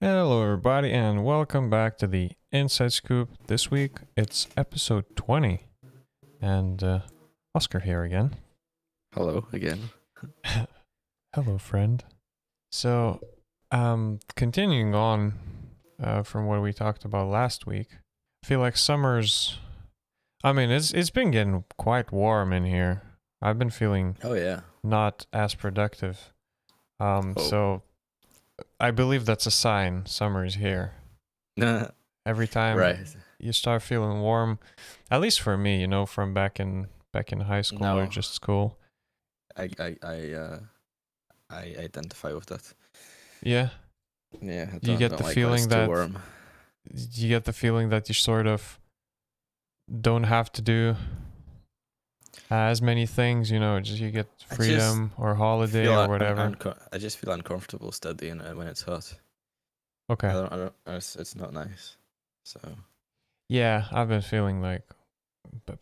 Hello, everybody, and welcome back to the Inside Scoop. This week it's episode 20, and Oscar here again. Hello again. Hello, friend. So, continuing on from what we talked about last week, I feel like summer's. I mean, it's been getting quite warm in here. I've been feeling Oh yeah. not as productive. Oh. So I believe that's a sign summer's here. Every time Right. you start feeling warm, at least for me, from back in high school or No, just school. I identify with that. Yeah, Yeah, I you don't get the don't like when it's feeling too that warm. you sort of don't have to do as many things, just you get I just freedom or holiday feel or whatever. I just feel uncomfortable studying when it's hot. Okay. I don't. It's not nice. So Yeah, I've been feeling like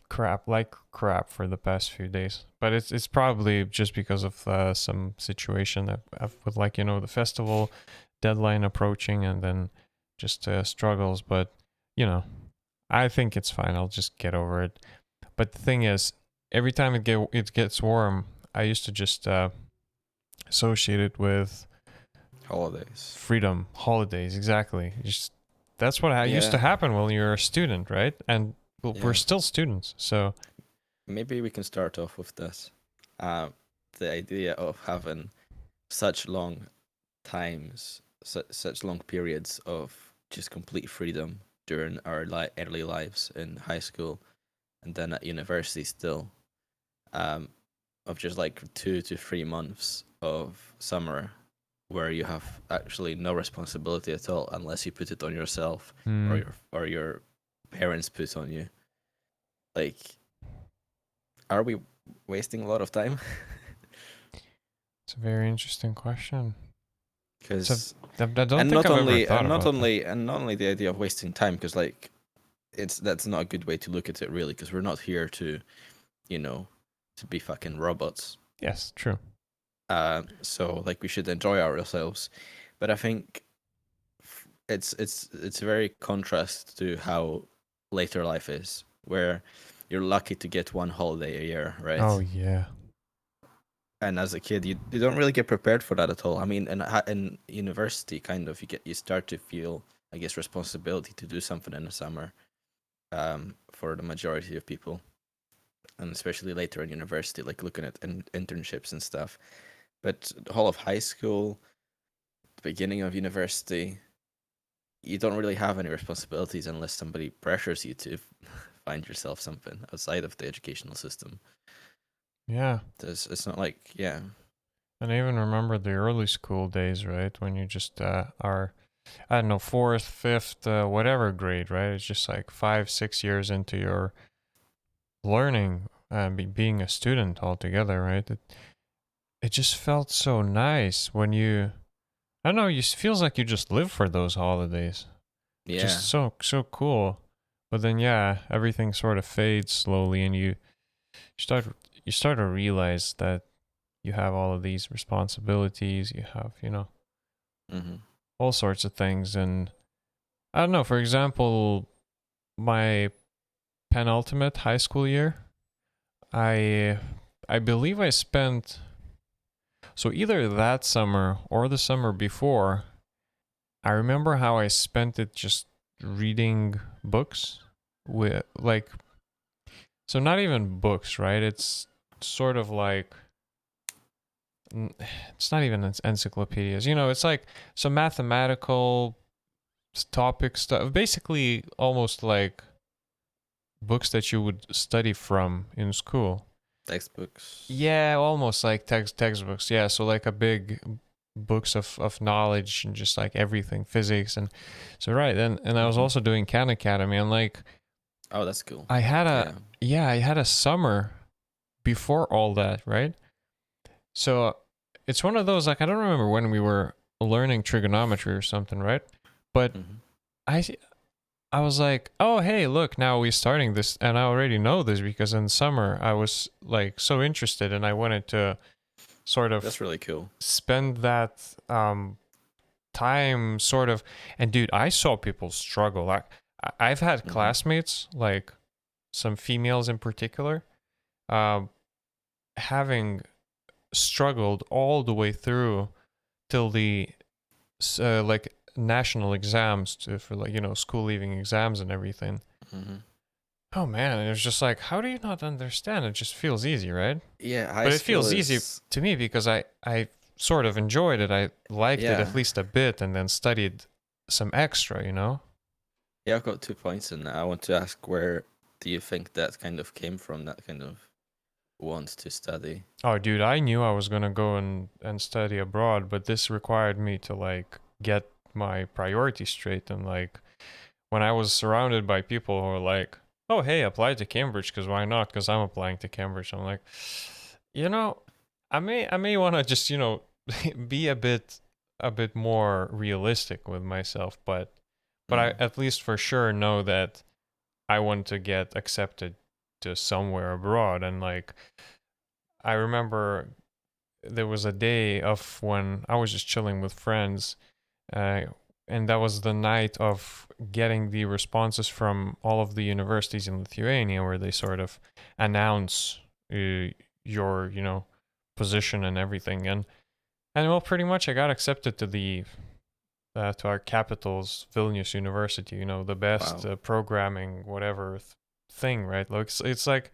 crap for the past few days. But it's probably just because of some situation that with the festival deadline approaching and then just struggles. But you know, I think it's fine. I'll just get over it. But the thing is, every time it gets warm, I used to just associate it with holidays. freedom, holidays. Exactly. Just that's what used to Yeah. happen when you're a student, right? And we're Yeah. still students, so. Maybe we can start off with this. Uh, the idea of having such long such long periods of just complete freedom during our early lives in high school and then at university still, um, of just like 2 to 3 months of summer where you have actually no responsibility at all unless you put it on yourself or Hmm. your parents put on you. Like, are we wasting a lot of time? It's a very interesting question. So Because I don't think I've ever thought about that. and not only the idea of wasting time, because like that's not a good way to look at it really, because we're not here to, you know, to be fucking robots. Yes, true. So like we should enjoy ourselves, but I think it's very contrast to how later life is, where you're lucky to get one holiday a year, Oh right? yeah. And as a kid, you don't really get prepared for that at all. I mean, in university, kind of, you start to feel, I guess, responsibility to do something in the summer, for the majority of people, and especially later in university, like looking at internships and stuff. But the whole of high school, the beginning of university, you don't really have any responsibilities unless somebody pressures you to find yourself something outside of the educational system. Yeah. It's not like, yeah. And I even remember the early school days, right? When you just are, I don't know, fourth, fifth, whatever grade, right? It's just like 5, 6 years into your learning and being a student altogether, right? It just felt so nice when I don't know, you feels like you just live for those holidays. Yeah. Just so cool. But then yeah, everything sort of fades slowly, and start you start to realize that you have all of these responsibilities. You have Mm-hmm. all sorts of things, and I don't know. For example, my penultimate high school year, I I believe I spent so either that summer or the summer before. I remember how I spent it just reading books with like so not even books, right? It's sort of like it's not even encyclopedias. It's like some mathematical topic stuff. Basically, almost like books that you would study from in school. Textbooks. Yeah, almost like textbooks. Yeah, so like a big books of knowledge and just like everything, physics and so right. And I was Mm-hmm. also doing Khan Academy and like Oh, that's cool. I had a Yeah. yeah, I had a summer before all that, right? So it's one of those like I don't remember when we were learning trigonometry or something, right? But Mm-hmm. I I was like, "Oh, hey, look, now we're starting this and I already know this because in summer I was like so interested and I wanted to sort That's of really cool. spend that time sort of. And dude, I saw people struggle. I've had Hmm. classmates, like some females in particular, um, having struggled all the way through till the like national exams for like school leaving exams and everything. Hmm. Oh man, it was just like, how do you not understand? It just feels easy, right? Yeah, high But it school feels easy is. to me because I sort of enjoyed it. I liked it Yeah. at least a bit, and then studied some extra. Yeah, I've got 2 points in that. I want to ask, where do you think that kind of came from, that kind of want to study? Oh, dude, I knew I was gonna go and study abroad, but this required me to like get my priorities straight. And like when I was surrounded by people who were like, "Oh, hey, apply to Cambridge because why not? Because I'm applying to Cambridge." I'm like, you know, I may want to just be a bit more realistic with myself, but I Mm. at least for sure know that I want to get accepted to somewhere abroad. And like I remember there was a day of when I was just chilling with friends, uh, and that was the night of getting the responses from all of the universities in Lithuania, where they sort of announce your position and everything. And well, pretty much I got accepted to our capital's Vilnius University. The best Wow. programming whatever thing, right? Like it's like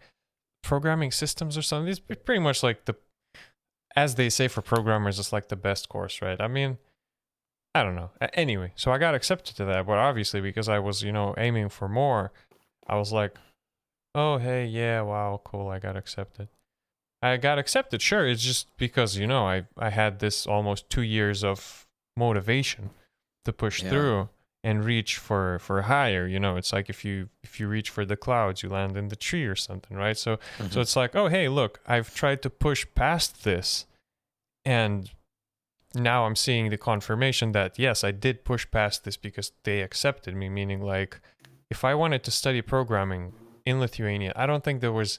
programming systems or something. It's pretty much like as they say for programmers, it's like the best course, right? I mean, I don't know. Anyway, so I got accepted to that, but obviously because I was aiming for more, I was like, oh hey, yeah, wow, cool, I got accepted. I got accepted, sure. It's just because I had this almost 2 years of motivation to push Yeah. through and reach for higher. It's like if you reach for the clouds, you land in the tree or something, right? So Hmm. it's like, oh hey, look, I've tried to push past this, and now I'm seeing the confirmation that yes, I did push past this because they accepted me. Meaning, like, if I wanted to study programming in Lithuania, I don't think there was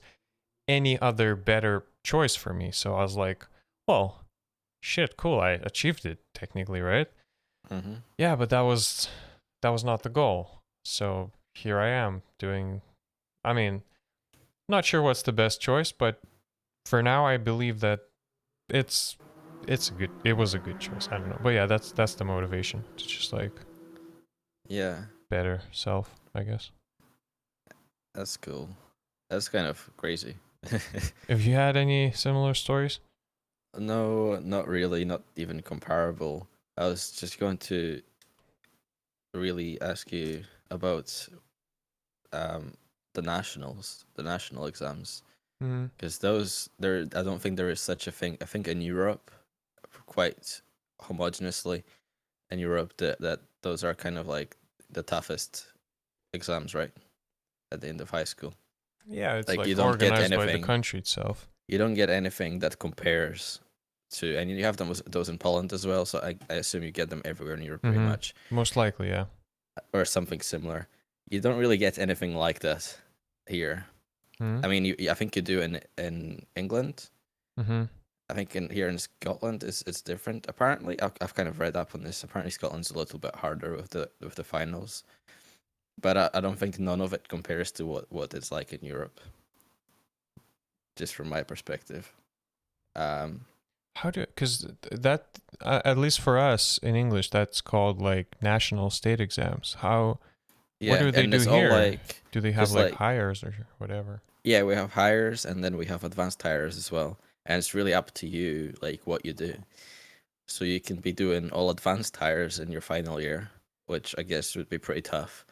any other better choice for me. So I was like, well, shit, cool. I achieved it technically, right? Hmm. Yeah, but that was not the goal. So here I am doing. I mean, not sure what's the best choice, but for now, I believe that it's it was a good choice. I don't know, but yeah, that's the motivation to just like Yeah, better self, I guess. that's cool. That's kind of crazy. Have you had any similar stories? No, not really, not even comparable. I was just going to really ask you about um the national exams, Mm, because those there I don't think there is such a thing. I think in Europe, quite homogeneously in Europe, that those are kind of like the toughest exams, right? At the end of high school. yeah, it's Like like organized by the anything. country itself. You don't get anything that compares to, and you have them those in Poland as well. So I assume you get them everywhere in Europe pretty Mm-hmm. much, Most likely, yeah. or something similar. You don't really get anything like that here. Mm-hmm. I mean, I think you do in England. Mm-hmm. I think in here in Scotland it's different. Apparently, I've kind of read up on this. Apparently, Scotland's a little bit harder with the finals, but I don't think none of it compares to what it's like in Europe. Just from my perspective. Um, How do because that at least for us in English that's called like national state exams. What yeah, do they and do it's all here? like, Do they have because like like, hires or whatever? yeah, we have hires and then we have advanced hires as well, and it's really up to you like what you do. So you can be doing all advanced hires in your final year, which I guess would be pretty tough.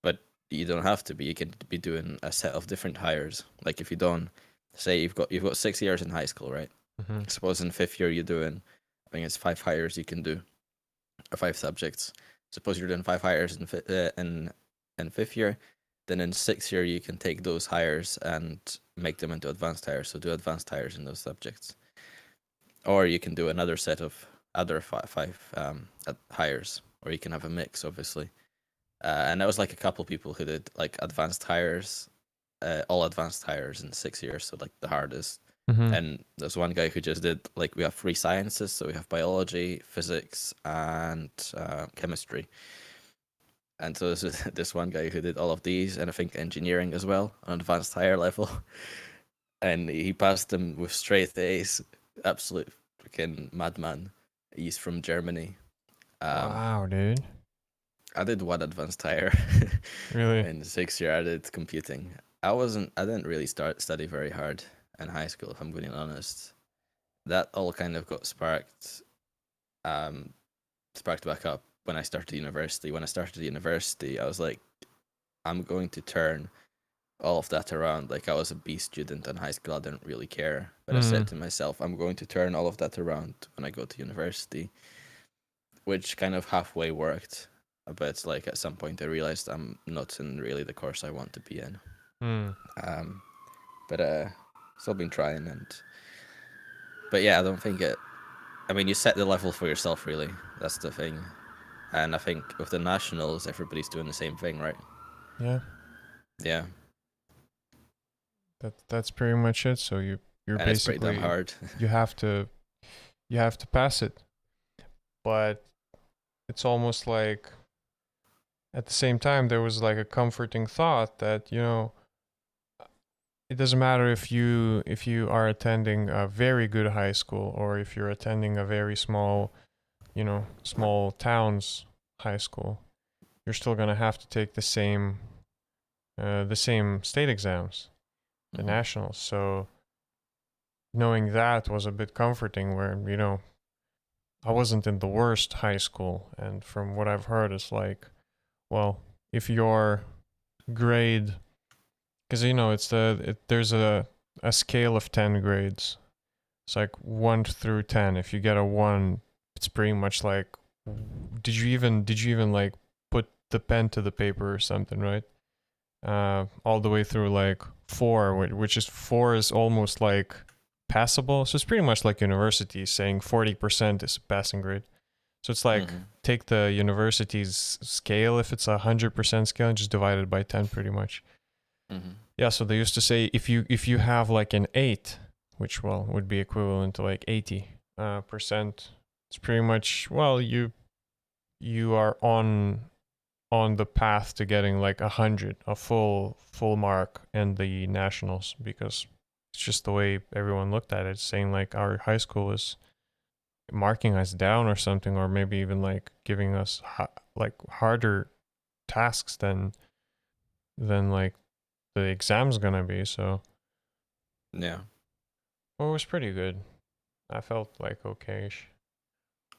But you don't have to be. You can be doing a set of different hires. Like if you don't, say you've got 6 years in high school, right? Mm-hmm. Suppose in fifth year you're doing, I think it's 5 hires you can do, or 5 subjects. Suppose you're doing 5 hires in fifth year, then in sixth year you can take those hires and make them into advanced hires. So do advanced hires in those subjects, or you can do another set of other five hires, or you can have a mix, obviously. And there was like a couple people who did like advanced hires, all advanced hires in 6 years, so like the hardest. Mm-hmm. And there's one guy who just did, like, we have three sciences, so we have biology, physics, and chemistry. And so this is this one guy who did all of these, and I think engineering as well, on advanced higher level. And he passed them with straight A's. Absolute freaking madman. He's from Germany. Wow, dude. I did one advanced higher. Really? In 6th year, I did computing. I didn't really study very hard in high school, if I'm being honest. That all kind of got sparked back up when I started university. When I started university, I was like, I'm going to turn all of that around. Like, I was a B student in high school, I didn't really care. But I said to myself, I'm going to turn all of that around when I go to university, which kind of halfway worked. But like at some point, I realized I'm not in really the course I want to be in. Mm. But still been trying, but yeah, I don't think it. I mean, you set the level for yourself, really. That's the thing. And I think with the nationals, everybody's doing the same thing, right? Yeah. Yeah. That's pretty much it. So you're And it's pretty basically damn hard. you have to pass it. But it's almost like at the same time there was like a comforting thought that, you know, it doesn't matter if you are attending a very good high school or if you're attending a very small, you know, small towns high school. You're still gonna have to take the same state exams, the nationals. So knowing that was a bit comforting. Where, you know, I wasn't in the worst high school, and from what I've heard, it's like, well, if your grade, because you know there's a scale of 10 grades. It's like 1 through 10. If you get a 1, it's pretty much like, did you even like put the pen to the paper or something, right? All the way through like 4, which is 4 is almost like passable. So it's pretty much like university saying 40% is a passing grade. So it's like, take the university's scale, if it's 100% scale, and just divide it by 10 pretty much. Yeah, so they used to say if you have like an 8, which, well, would be equivalent to like 80%, it's pretty much, well, you are on the path to getting like 100, a full mark in the nationals, because it's just the way everyone looked at it, saying like our high school is marking us down or something, or maybe even like giving us like harder tasks than like the exam's gonna be. So Yeah. well, it was pretty good. I felt like okayish.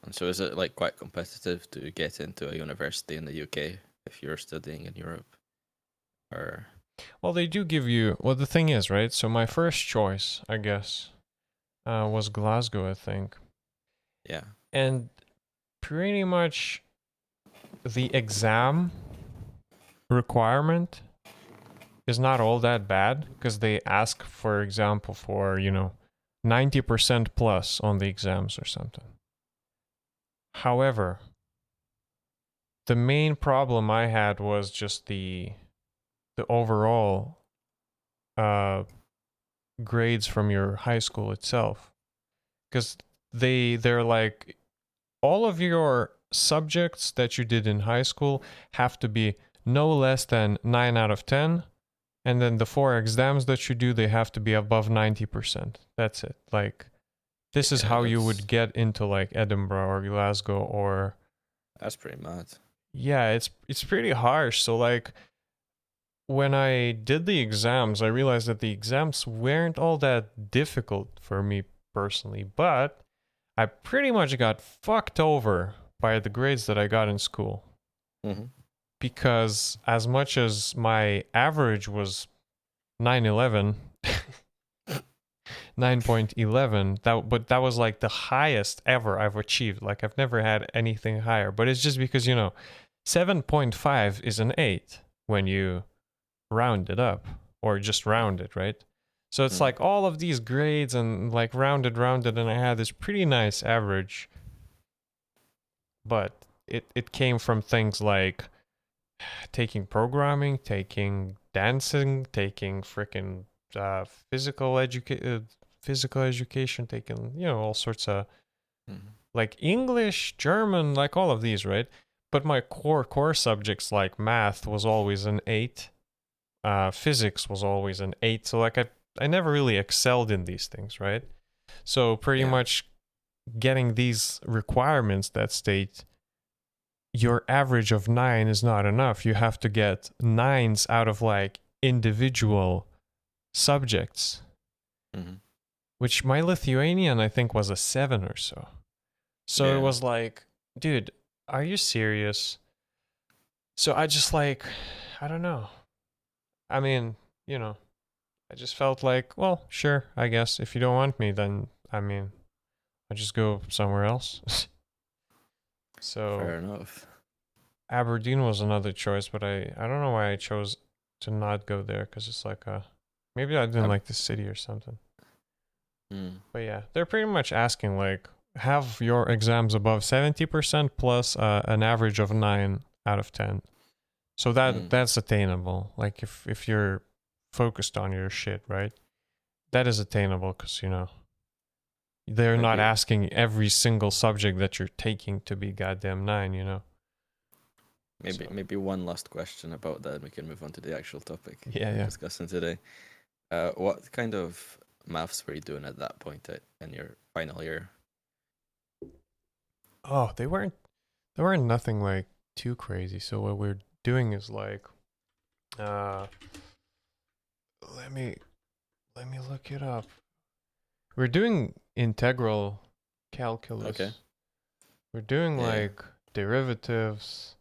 And so is it like quite competitive to get into a university in the UK if you're studying in Europe? Or Well, they do give you, well, the thing is, right? So my first choice, I guess, was Glasgow, I think. yeah. And pretty much the exam requirement is not all that bad, because they ask, for example, for, you know, 90% plus on the exams or something. However, the main problem I had was just the overall grades from your high school itself, because they're like, all of your subjects that you did in high school have to be no less than 9 out of 10, and then the 4 exams that you do, they have to be above 90%. That's it. Like, this is how you would get into like Edinburgh or Glasgow, or That's pretty mad. yeah, it's pretty harsh. So like, when I did the exams, I realized that the exams weren't all that difficult for me personally, but I pretty much got fucked over by the grades that I got in school. Because as much as my average was 9.11, 9.11, but that was like the highest ever I've achieved. Like, I've never had anything higher. But it's just because, you know, 7.5 is an 8 when you round it up, or just round it, right? So it's like all of these grades and like rounded, and I had this pretty nice average. But it came from things like taking programming, taking dancing, taking freaking physical physical education, taking, all sorts of Mhm. like English, German, like all of these, right? But my core subjects like math was always an 8. Physics was always an 8. So like I never really excelled in these things, right? So pretty Yeah. much getting these requirements that state your average of 9 is not enough. You have to get 9s out of like individual subjects, Hmm. which my Lithuanian I think was a 7 or so. So it Yeah. was like, dude, are you serious? So I just like, I don't know. I mean, I just felt like, well, sure, I guess if you don't want me, then I mean, I just go somewhere else. So Fair enough. Aberdeen was another choice, but I don't know why I chose to not go there because it's like maybe I didn't Um, like the city or something. mm, But yeah, they're pretty much asking like have your exams above 70% plus an average of 9 out of 10. So mm. that's attainable. Like if you're focused on your shit, right? That is attainable because they're not Maybe, asking every single subject that you're taking to be goddamn 9. maybe, So maybe one last question about that. We can move on to the actual topic yeah, we're yeah. discussing today. What kind of maths were you doing at that point in your final year? Oh, they weren't nothing like too crazy. So what we're doing is like, uh, let me let me look it up. We're doing integral Okay. calculus. We're doing Yeah. like derivatives,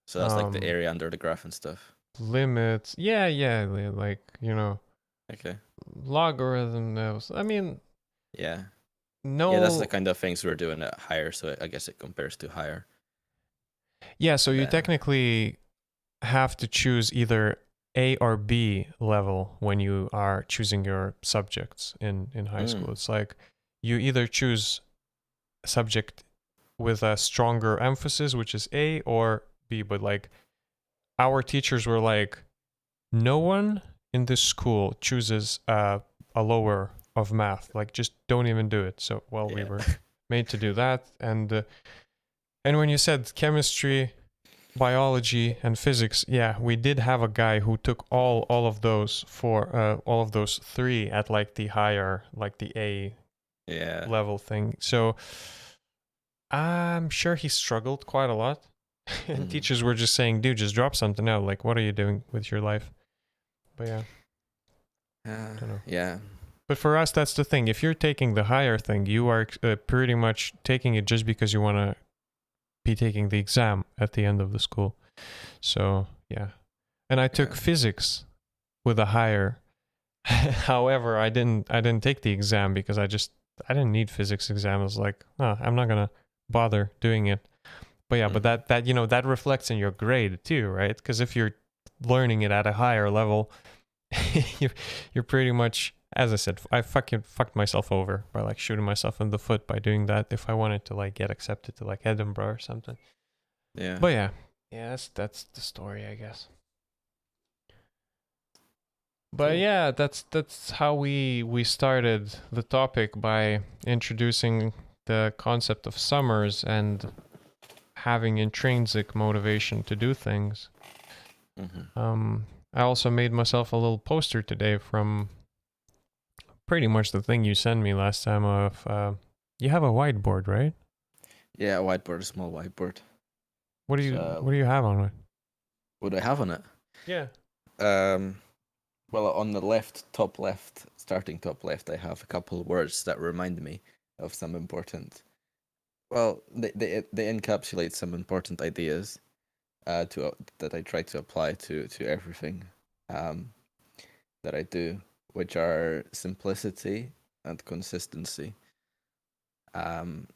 So that's like the um, area under the graph and stuff. limits. Yeah, yeah, like Okay. logarithm. Those. I mean, Yeah. Yeah, that's the no. kind of things we're doing at higher, so I guess it compares to higher. Yeah, so you Yeah. technically have to choose either A or B level when you are choosing your subjects in high school. Mm. It's like you either choose a subject with a stronger emphasis, which is A, or B. But like our teachers were like, no one in this school chooses a lower of math. Like, just don't even do it. So, well, we Yeah. were made to do that. And when you said chemistry, biology, and physics, yeah, we did have a guy who took all of those for all of those 3 at like the higher, like the A Yeah. level thing. So I'm sure he struggled quite a lot. And Mm. teachers were just saying, dude, just drop something out. Like, what are you doing with your life? But yeah, don't know. Yeah. But for us, that's the thing. If you're taking the higher thing, you are pretty much taking it just because you want to be taking the exam at the end of the school. So yeah. And I took Yeah. physics with a higher. However, I didn't take the exam because I didn't need physics exam. I was like, oh, I'm not gonna bother doing it. But yeah, but Mhm. that reflects in your grade too, right? Because if you're learning it at a higher level, you're you're pretty much, as I said, I fucking fucked myself over by like shooting myself in the foot by doing that. If I wanted to like get accepted to like Edinburgh or something. Yeah. But yeah, that's the story, I guess. But Cool. yeah, that's how we started the topic by introducing the concept of summers and having intrinsic motivation to do things. Hmm. I also made myself a little poster today from pretty much the thing you sent me last time of you have a whiteboard, right? Yeah, a whiteboard, a small whiteboard. What do you So what do you have on it? what do I have on it? Yeah. Um, well, on the top left, starting top left, I have a couple words that remind me of some important. Well, they encapsulate some important ideas to that I try to apply to everything um that I do, which are simplicity and consistency. Um,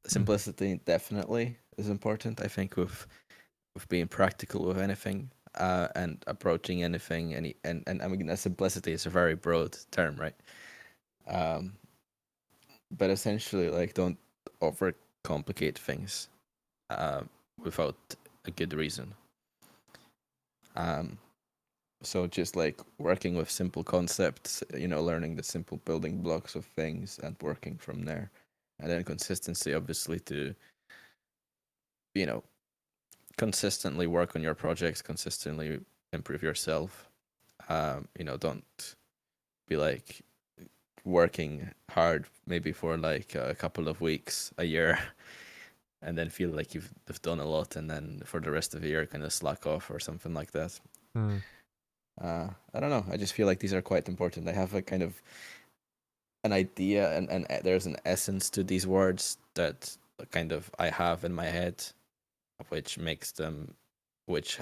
Mm. Simplicity definitely is important. I think with being practical with anything and approaching anything, and I mean, simplicity is a very broad term, right? Um, but essentially, like, don't overcomplicate things uh, without a good reason. Um, So just like working with simple concepts, learning the simple building blocks of things and working from there. And then consistency, obviously, to, you know, consistently work on your projects, consistently improve yourself. Don't be like working hard maybe for like a couple of weeks, a year, and then feel like you've done a lot, and then for the rest of the year kind of slack off or something like that. Hmm. I don't know. I just feel like these are quite important. I have a kind of an idea, and there's an essence to these words that kind of I have in my head, which makes them, which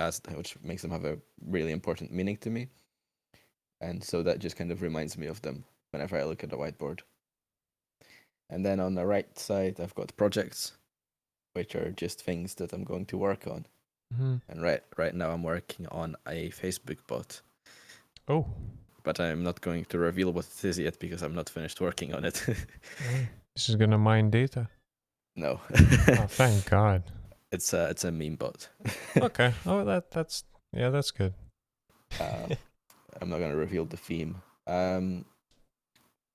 makes them have a really important meaning to me, and so that just kind of reminds me of them whenever I look at the whiteboard. And then on the right side, I've got projects, which are just things that I'm going to work on. Hmm. And right now, I'm working on a Facebook bot, Oh. but I'm not going to reveal what it is yet because I'm not finished working on it. Oh. This is gonna mine data. No, Oh, thank God. it's a meme bot. Okay. Oh, that's yeah, that's good. I'm not gonna reveal the theme.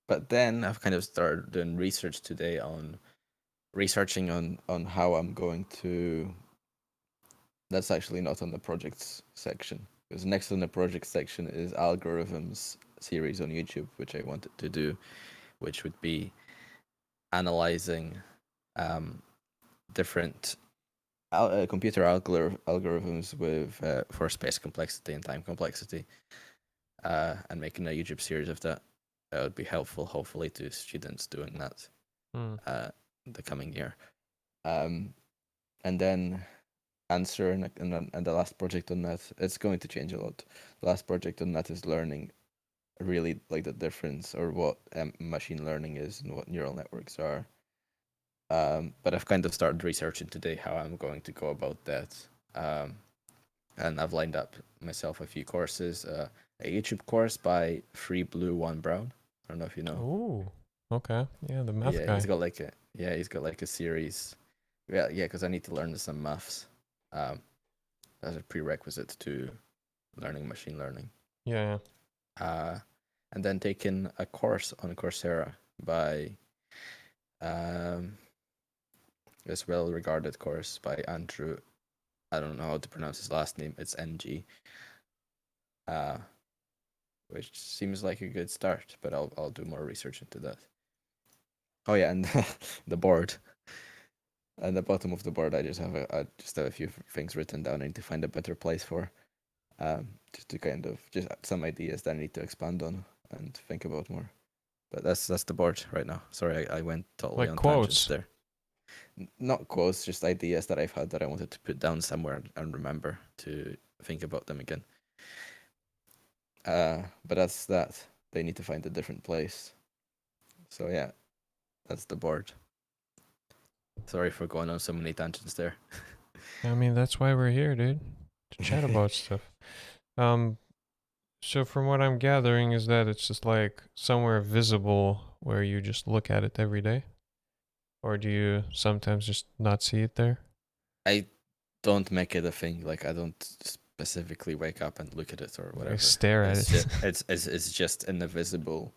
But then I've kind of started doing research today on researching on how I'm going to. That's actually not on the projects section, because next on the project section is algorithms series on YouTube, which I wanted to do, which would be analyzing different computer algorithms with for space complexity and time complexity, and making a YouTube series of that. That would be helpful, hopefully, to students doing that Hmm. the coming year. And then answer and the last project on that, it's going to change a lot. The last project on that is learning really like the difference or what machine learning is and what neural networks are. But I've kind of started researching today how I'm going to go about that. And I've lined up myself a few courses. A YouTube course by Free Blue One Brown. I don't know if you know. Oh. Okay. Yeah, the math Yeah, guy. he's got like a series. Yeah, because I need to learn some maths. Um, as a prerequisite to learning machine learning. Yeah. Uh, and then taking a course on Coursera by um, this well-regarded course by Andrew. I don't know how to pronounce his last name. It's NG, uh, which seems like a good start. But I'll do more research into that. Oh yeah, and the board. At the bottom of the board, I just have a few things written down. I need to find a better place for, just to kind of just some ideas that I need to expand on and think about more. But that's the board right now. Sorry, I went totally Like on tangents quotes. there. Not quotes, just ideas that I've had that I wanted to put down somewhere and remember to think about them again. But that's that. They need to find a different place. So yeah, that's the board. Sorry for going on so many tangents there. I mean, that's why we're here, dude. To chat about stuff. Um, so from what I'm gathering is that it's just like somewhere visible where you just look at it every day? Or do you sometimes just not see it there? I don't make it a thing. Like I don't specifically wake up and look at it or I whatever. stare at It's it. just it's just in the visible.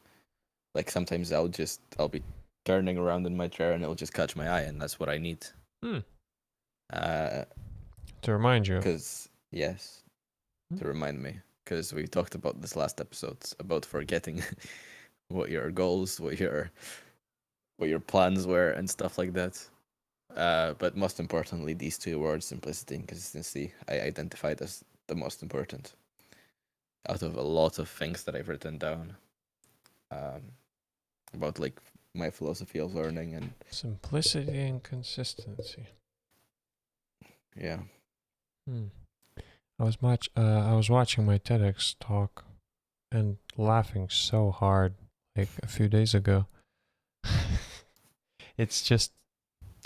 Like sometimes I'll be turning around in my chair and it'll just catch my eye, and that's what I need. Hmm. Uh, To remind you of. because yes, to remind me, because we talked about this last episodes about forgetting what your goals, what your plans were, and stuff like that. But most importantly, these two words, simplicity and consistency, I identified as the most important out of a lot of things that I've written down, um, about like my philosophy of learning and Simplicity and consistency. yeah. Hmm. I was watching my TEDx talk and laughing so hard like a few days ago. It's just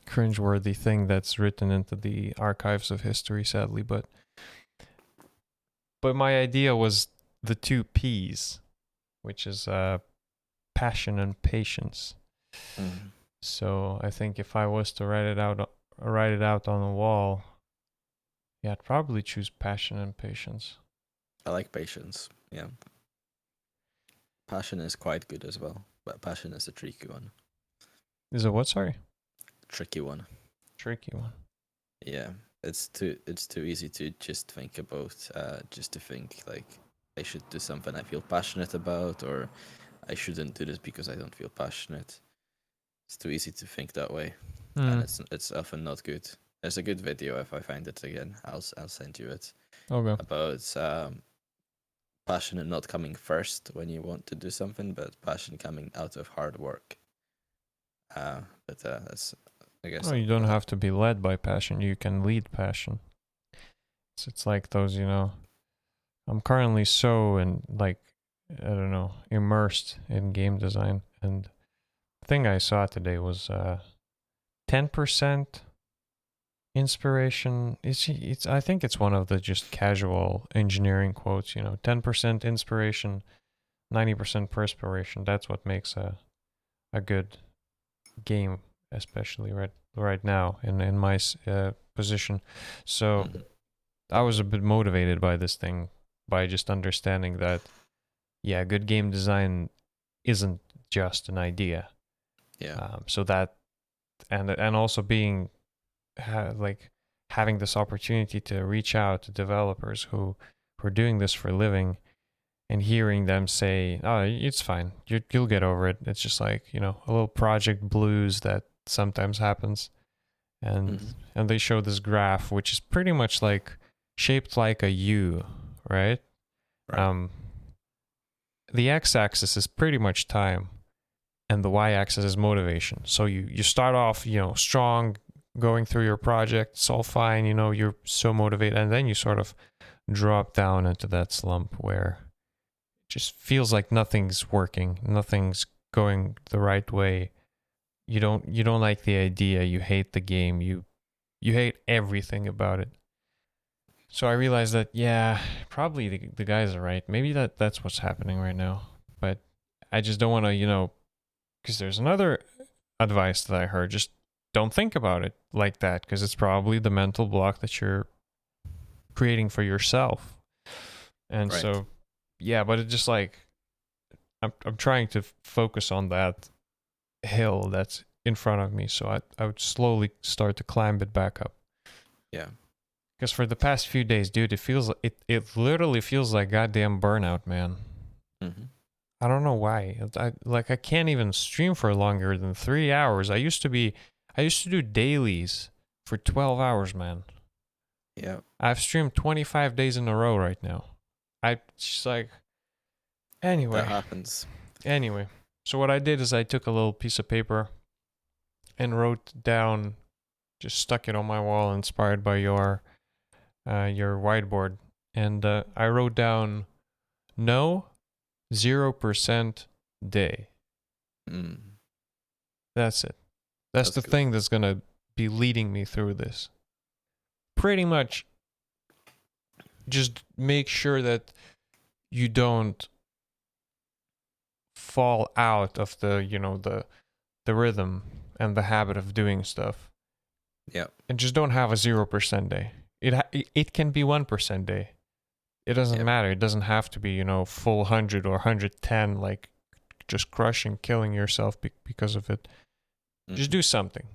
cringeworthy thing that's written into the archives of history, sadly. But my idea was the two P's, which is passion and patience. Mm. So I think if I was to write it out on the wall, yeah, I'd probably choose passion and patience. I like patience. Yeah. Passion is quite good as well, but passion is a tricky one. Is it what? Sorry, Tricky one. tricky one. Yeah. It's too easy to just think about just to think like I should do something I feel passionate about, or I shouldn't do this because I don't feel passionate. It's too easy to think that way, and Hmm. it's often not good. There's a good video if I find it again. I'll send you it Okay. about passion not coming first when you want to do something, but passion coming out of hard work. But that's I guess Oh, you don't have to be led by passion. You can lead passion. It's like those, I'm currently so like I don't know, immersed in game design, and the thing I saw today was 10% inspiration. It's I think it's one of the just casual engineering quotes. 10% inspiration, 90% perspiration. That's what makes a good game, especially right now in my position. So Mhm. I was a bit motivated by this thing, by just understanding that, yeah, good game design isn't just an idea. Yeah. So that, and also being like having this opportunity to reach out to developers who are doing this for a living, and hearing them say, "Oh, it's fine. You'll get over it." It's just like, a little project blues that sometimes happens. And Mhm. and they show this graph which is pretty much like shaped like a U, right? Right. Um the x-axis is pretty much time, and the y-axis is motivation. So you start off, strong, going through your project, it's all fine, you're so motivated, and then you sort of drop down into that slump where it just feels like nothing's working, nothing's going the right way. You don't like the idea, you hate the game, you hate everything about it. So I realized that, yeah, probably the guys are right. Maybe that's what's happening right now. But I just don't want to, because there's another advice that I heard. Just don't think about it like that, because it's probably the mental block that you're creating for yourself. And Right. so, yeah, but it's just like I'm trying to focus on that hill that's in front of me. So I would slowly start to climb it back up. Yeah. Because for the past few days, dude, it literally feels like goddamn burnout, man. Hmm. I don't know why. I can't even stream for longer than 3 hours. I used to do dailies for 12 hours, man. Yeah. I've streamed 25 days in a row right now. I just like That anyway, happens. anyway. So what I did is I took a little piece of paper and wrote down, just stuck it on my wall, inspired by your whiteboard, and I wrote down no 0% day. Mm. That's it. That's That's the good. thing that's going to be leading me through this. Pretty much just make sure that you don't fall out of the rhythm and the habit of doing stuff. Yeah. And just don't have a 0% day. It can be 1% day. It doesn't Yep. matter. It doesn't have to be, full 100 or 110, like just crushing, killing yourself because of it. Just Hmm. do something.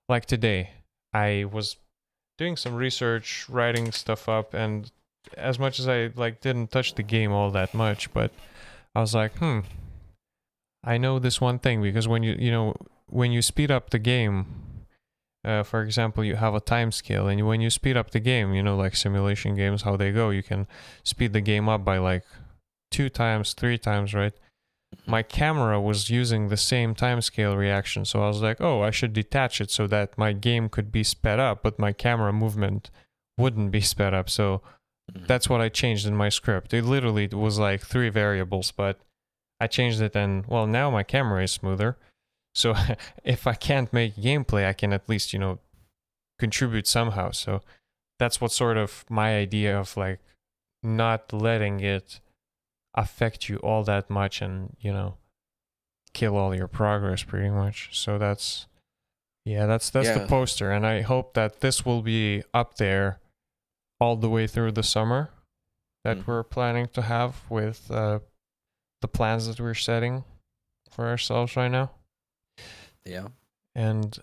Like today, I was doing some research, writing stuff up, and as much as I like didn't touch the game all that much, but I was like, I know this one thing, because when you speed up the game, for example, you have a time scale, and when you speed up the game, like simulation games, how they go, you can speed the game up by like 2 times, 3 times, right? Hmm. My camera was using the same timescale reaction. So I was like, oh, I should detach it so that my game could be sped up, but my camera movement wouldn't be sped up. So Hmm. that's what I changed in my script. It literally was like 3 variables, but I changed it, and well, now my camera is smoother. So if I can't make gameplay, I can at least, contribute somehow. So that's what sort of my idea of like not letting it affect you all that much, and, kill all your progress pretty much. So that's the Yeah. poster, and I hope that this will be up there all the way through the summer. that Mhm. we're planning to have with the plans that we're setting for ourselves right now. Yeah, And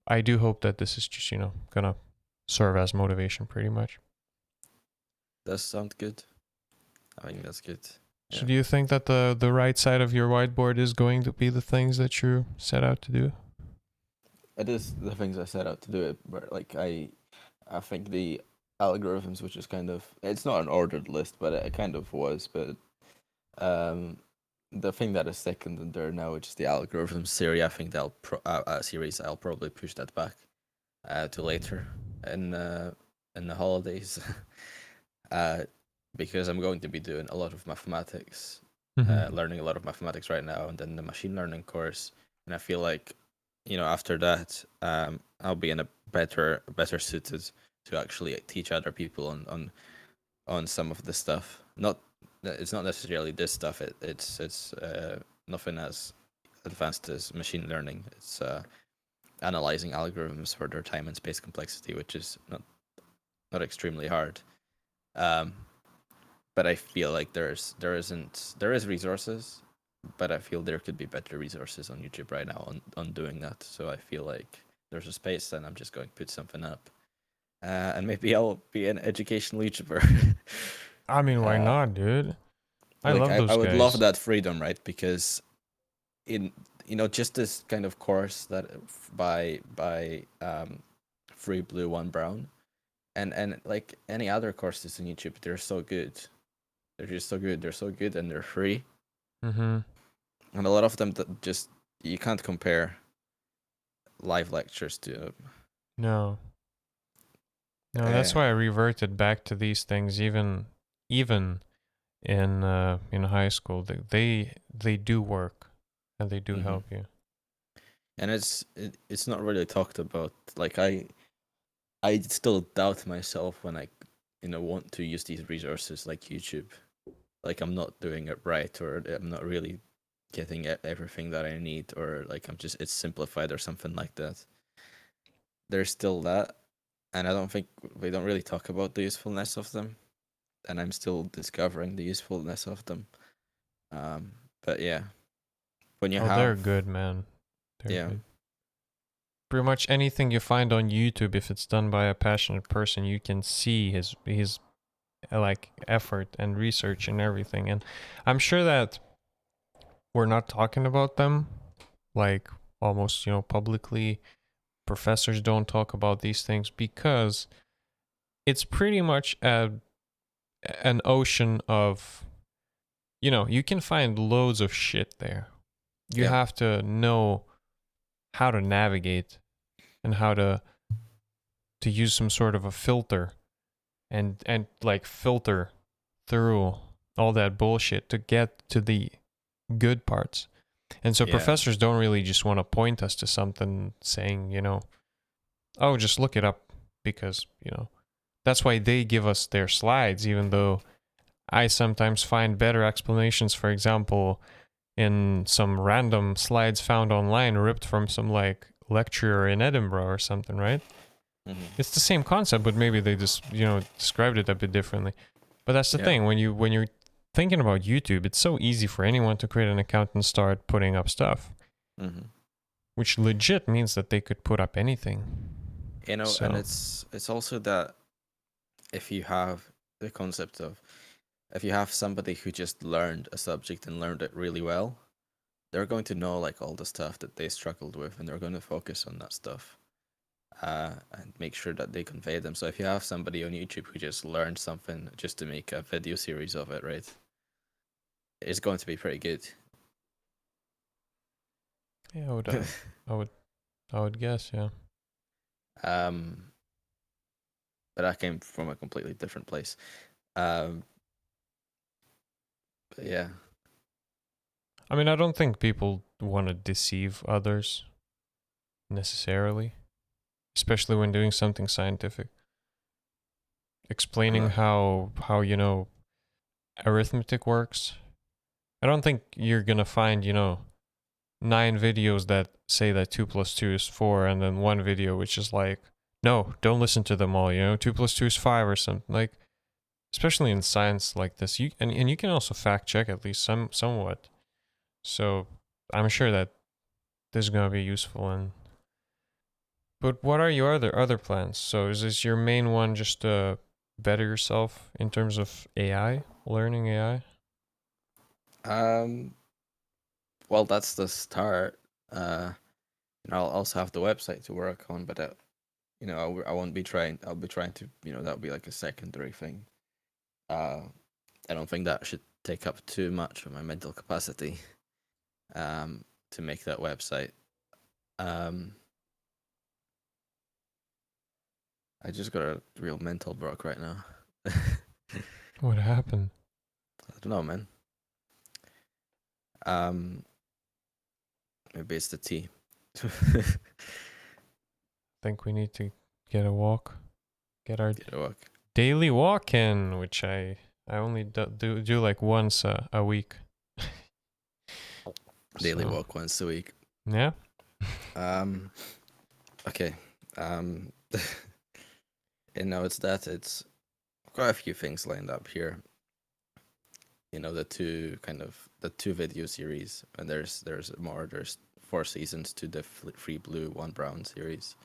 I do hope that this is just, gonna serve as motivation pretty much. that sounds good. I think that's good. So Yeah. do you think that the right side of your whiteboard is going to be the things that you set out to do? It is the things I set out to do it, but like I think the algorithms, which is kind of, it's not an ordered list, but it kind of was. But um, the thing that is second in there now, which is the algorithm series, I think series I'll probably push that back to later in the holidays, uh, because I'm going to be doing a lot of mathematics, Mm-hmm. learning a lot of mathematics right now, and then the machine learning course, and I feel like, after that, I'll be in a better suited to actually teach other people on some of the stuff. Not It's not necessarily this stuff. It's nothing as advanced as machine learning. It's analyzing algorithms for their time and space complexity, which is not extremely hard. Um, but I feel like there is resources, but I feel there could be better resources on YouTube right now on doing that. So I feel like there's a space, and I'm just going to put something up, and maybe I'll be an educational YouTuber. I mean, why uh, not, dude? I like love I those would love guys. that freedom, right? Because in just this kind of course that by Free Blue One Brown, and like any other courses on YouTube, they're so good. They're just so good. They're so good, and they're free. Mm-hmm. And a lot of them that just you can't compare live lectures to. No. No, that's Uh, why I reverted back to these things even in high school. They do work and they do mhm. help you. And it's not really talked about. Like I still doubt myself when I want to use these resources like YouTube. Like I'm not doing it right, or I'm not really getting everything that I need, or like it's simplified or something like that. There's still that, and I don't think we don't really talk about the usefulness of them, and I'm still discovering the usefulness of them. Um, but yeah, when you Oh, they're have, good, man. They're yeah, good. Pretty much anything you find on YouTube, if it's done by a passionate person, you can see his like effort and research and everything. And I'm sure that we're not talking about them like almost, publicly. Professors don't talk about these things because it's pretty much an ocean of, you can find loads of shit there. You yeah, have to know how to navigate and how to use some sort of a filter and like filter through all that bullshit to get to the good parts. And so yeah, professors don't really just want to point us to something saying, oh, just look it up because, that's why they give us their slides, even though I sometimes find better explanations, for example, in some random slides found online, ripped from some like lecturer in Edinburgh or something, right? hmm, It's the same concept, but maybe they just, described it a bit differently. But that's the yeah, thing, when you're thinking about YouTube, it's so easy for anyone to create an account and start putting up stuff, hmm. which legit means that they could put up anything. And So, it's also that if you have the concept of if you have somebody who just learned a subject and learned it really well, they're going to know like all the stuff that they struggled with, and they're going to focus on that stuff, and make sure that they convey them. So if you have somebody on YouTube who just learned something just to make a video series of it, right, it's going to be pretty good. yeah, I would, I would guess, yeah. um, but I came from a completely different place. Um, but yeah, I mean, I don't think people want to deceive others necessarily, especially when doing something scientific. I'm Explaining not. how arithmetic works. I don't think you're gonna find 9 videos that say that 2 plus 2 is 4, and then one video which is like, no, don't listen to them all. 2 plus 2 is 5 or something. Like, especially in science like this. And you can also fact check at least somewhat. So I'm sure that this is gonna be useful. And but what are your other plans? So is this your main one, just to better yourself in terms of AI, learning AI? Um, well, that's the start. I'll also have the website to work on, but I won't be trying. I'll be trying to, that'll be like a secondary thing. Uh, I don't think that should take up too much of my mental capacity. To make that website. Um, I just got a real mental block right now. I What happened? don't know, man. Um, Maybe it's the tea. Think we need to get a walk, get our Get a walk. daily walk in, which I only do like once a week. Daily So walk once a week. yeah. Um, okay. Um, it's quite a few things lined up here. The two video series, and there's more. There's 4 seasons to the Free Blue One Brown series,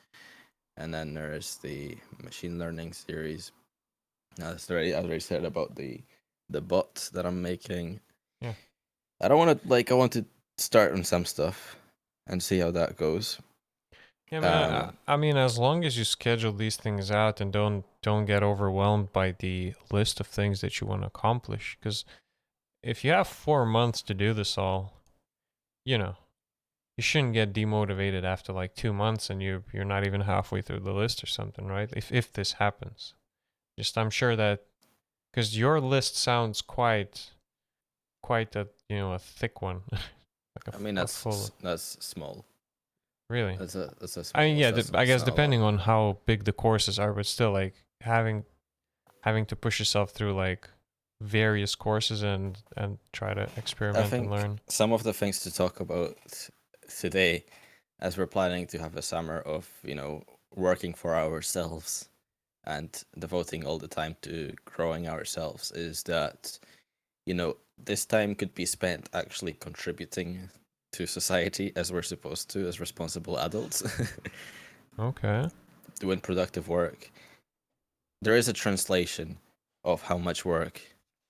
and then there's the machine learning series. Now, I already said about the bot that I'm making. Yeah. I don't want to I want to start on some stuff and see how that goes. Yeah, man. Um, I mean, as long as you schedule these things out and don't get overwhelmed by the list of things that you want to accomplish, because if you have 4 months to do this all, you know, you shouldn't get demotivated after like 2 months and you're not even halfway through the list or something, right? If this happens, just I'm sure that because your list sounds quite a thick one, like I mean a full. that's small. Really? That's a I small mean, list. yeah. That's I it's guess not a lot. depending on how big the courses are, but still, like having to push yourself through like various courses and try to I experiment and think learn. some of the things to talk about today, as we're planning to have a summer of working for ourselves and devoting all the time to growing ourselves, is that this time could be spent actually contributing to society as we're supposed to, as responsible adults. Okay. Doing productive work. There is a translation of how much work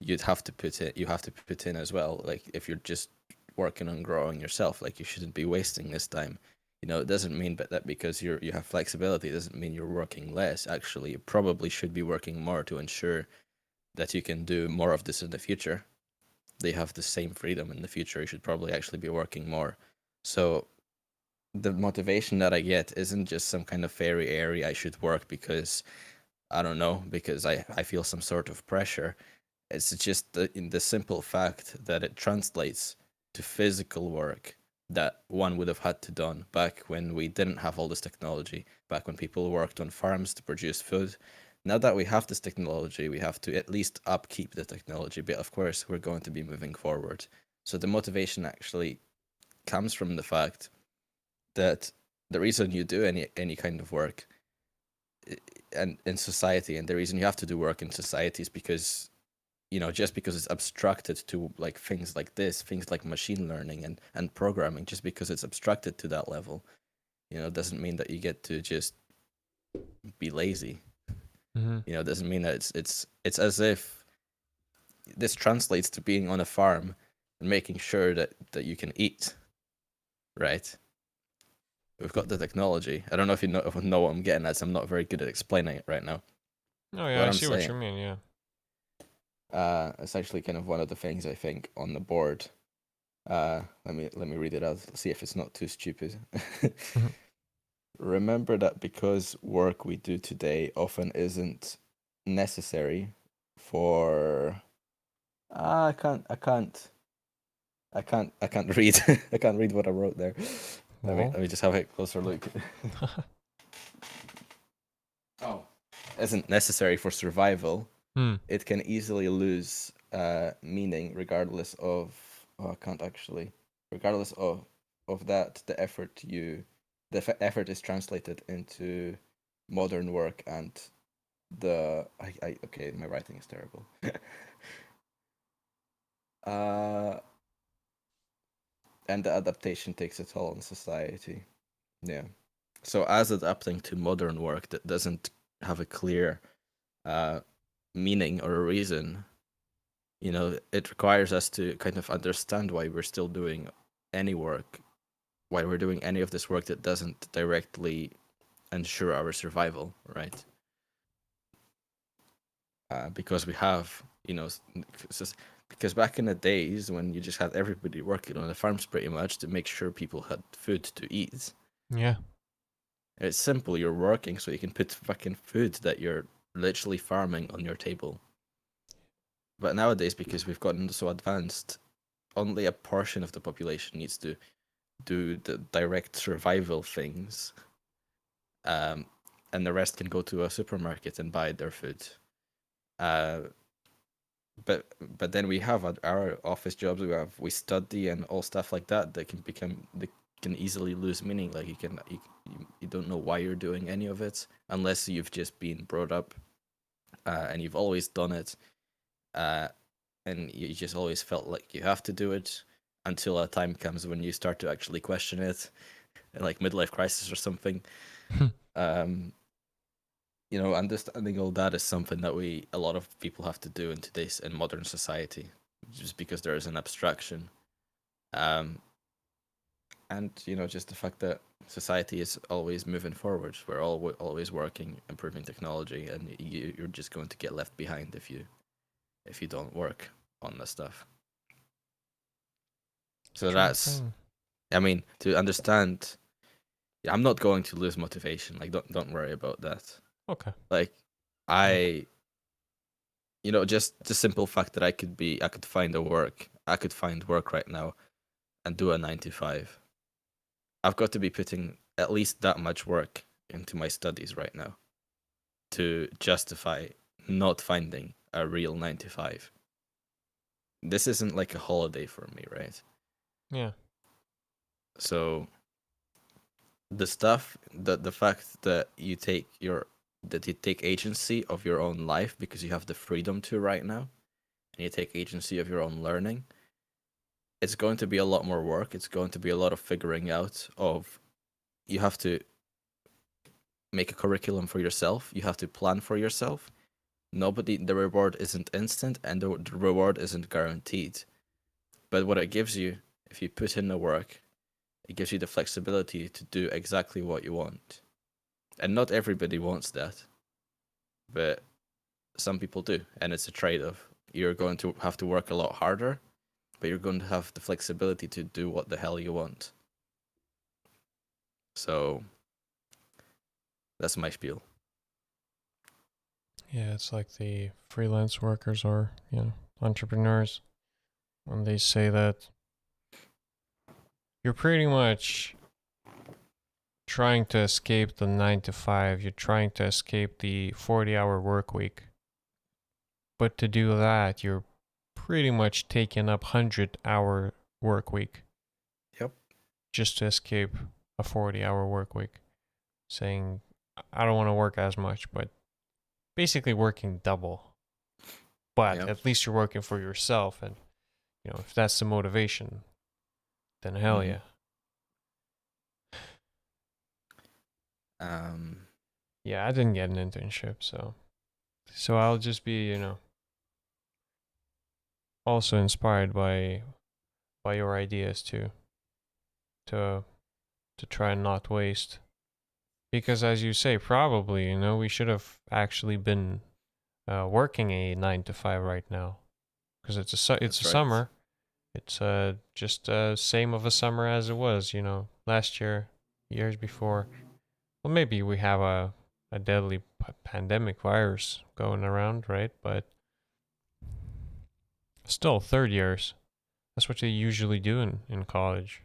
you have to put in as well. Like if you're just working on growing yourself, like you shouldn't be wasting this time. It doesn't mean that because you have flexibility, it doesn't mean you're working less. Actually, you probably should be working more to ensure that you can do more of this in the future. They have the same freedom in the future. You should probably actually be working more. So the motivation that I get isn't just some kind of fairy area I should work because I don't know, because I feel some sort of pressure. It's just in the simple fact that it translates to physical work that one would have had to done back when we didn't have all this technology, back when people worked on farms to produce food. Now that we have this technology, we have to at least upkeep the technology, but of course we're going to be moving forward. So the motivation actually comes from the fact that the reason you do any kind of work and in society, and the reason you have to do work in society is because just because it's abstracted to like things like this, things like machine learning and programming, just because it's abstracted to that level, doesn't mean that you get to just be lazy. Mm-hmm. Doesn't mean that it's as if this translates to being on a farm and making sure that you can eat, right? We've got the technology. I don't know if you know what I'm getting at. So I'm not very good at explaining it right now. Oh yeah, What I I'm see what saying, you mean. Yeah. it's actually kind of one of the things I think on the board. Let me read it out. See if it's not too stupid. Mhm. Remember that because work we do today often isn't necessary for. I can't read. I can't read what I wrote there. Let me Well. let me just have a closer look. Oh, isn't necessary for survival. Hmm. It can easily lose meaning regardless of. Oh, I can't actually. Regardless of that, the effort is translated into modern work and okay, my writing is terrible. uh, and the adaptation takes a toll on society. Yeah. So as adapting to modern work that doesn't have a clear uh, meaning or a reason, it requires us to kind of understand why we're still doing any work, why we're doing any of this work that doesn't directly ensure our survival, right? Because we have, because back in the days when you just had everybody working on the farms pretty much to make sure people had food to eat, Yeah. it's simple. You're working so you can put fucking food that you're literally farming on your table. But nowadays, because we've gotten so advanced, only a portion of the population needs to do the direct survival things, um, and the rest can go to a supermarket and buy their food. Uh, but then we have our office jobs. We study and all stuff like that that can easily lose meaning. Like you don't know why you're doing any of it unless you've just been brought up, and you've always done it, uh, and you just always felt like you have to do it until a time comes when you start to actually question it, like midlife crisis or something. um, Understanding all that is something that a lot of people have to do in modern society, just because there is an abstraction, um, and just the fact that society is always moving forward. We're all always working, improving technology, and you're just going to get left behind if you don't work on the stuff. So True that's, thing. I mean, to understand. I'm not going to lose motivation. Like, don't worry about that. Okay. Like, I just the simple fact that I could find work right now and do a 9 to 5. I've got to be putting at least that much work into my studies right now to justify not finding a real 9 to 5. This isn't like a holiday for me, right? Yeah. So the fact that you take agency of your own life because you have the freedom to right now, and you take agency of your own learning, it's going to be a lot more work. It's going to be a lot of figuring out of, you have to make a curriculum for yourself. You have to plan for yourself. The reward isn't instant, and the reward isn't guaranteed. But what it gives you, if you put in the work, it gives you the flexibility to do exactly what you want. And not everybody wants that, but some people do, and it's a trade-off. You're going to have to work a lot harder, but you're going to have the flexibility to do what the hell you want. So that's my spiel. Yeah, it's like the freelance workers or, entrepreneurs when they say that you're pretty much trying to escape the 9 to 5, you're trying to escape the 40-hour work week. But to do that, you're pretty much taking up 100-hour work week. Yep. Just to escape a 40-hour work week. Saying, I don't want to work as much, but basically working double. But Yep. at least you're working for yourself. And, if that's the motivation, then hell Mhm. yeah. Yeah, I didn't get an internship, so I'll just be, also inspired by your ideas too, to to try and not waste. Because as you say, probably, we should have actually been working a 9 to 5 right now, because it's a That's right. summer. It's just same of a summer as it was, last year, years before. Well, maybe we have a deadly pandemic virus going around, right? But still, third years. That's what they usually do in college.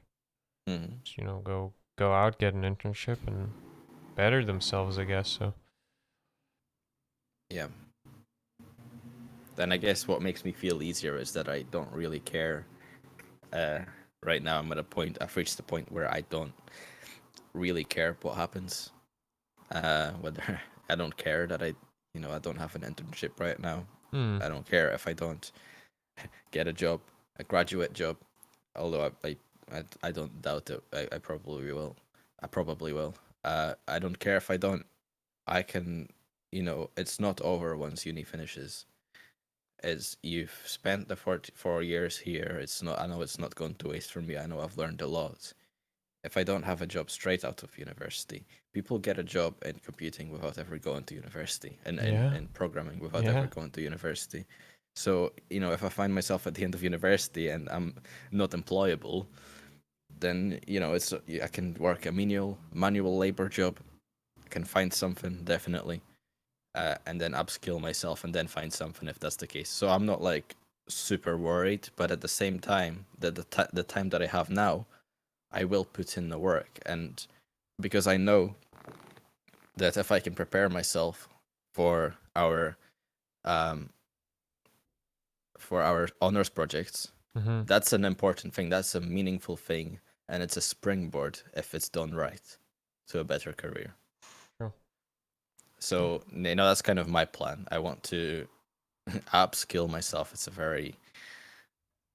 Mhm. Just, go out, get an internship, and better themselves, I guess. So Yeah. Then I guess what makes me feel easier is that I don't really care. Uh, right now, I've reached the point where I don't really care what happens. Whether I don't care that I don't have an internship right now. Hmm. I don't care if I don't get a job, a graduate job. Although I don't doubt it. I probably will. I probably will. I don't care if I don't. I can. It's not over once uni finishes. It's you've spent the 4 years here. It's not. I know it's not going to waste for me. I know I've learned a lot. If I don't have a job straight out of university, people get a job in computing without ever going to university, and Yeah. in programming without ever Yeah. going to university. So, if I find myself at the end of university and I'm not employable, then it's I can work a manual labor job. I can find something definitely, and then upskill myself and then find something if that's the case. So I'm not like super worried, but at the same time, the time that I have now, I will put in the work, and because I know that if I can prepare myself for our um for our honors projects, Mm-hmm. that's an important thing. That's a meaningful thing, and it's a springboard if it's done right to a better career. Sure. So that's kind of my plan. I want to upskill myself. It's a very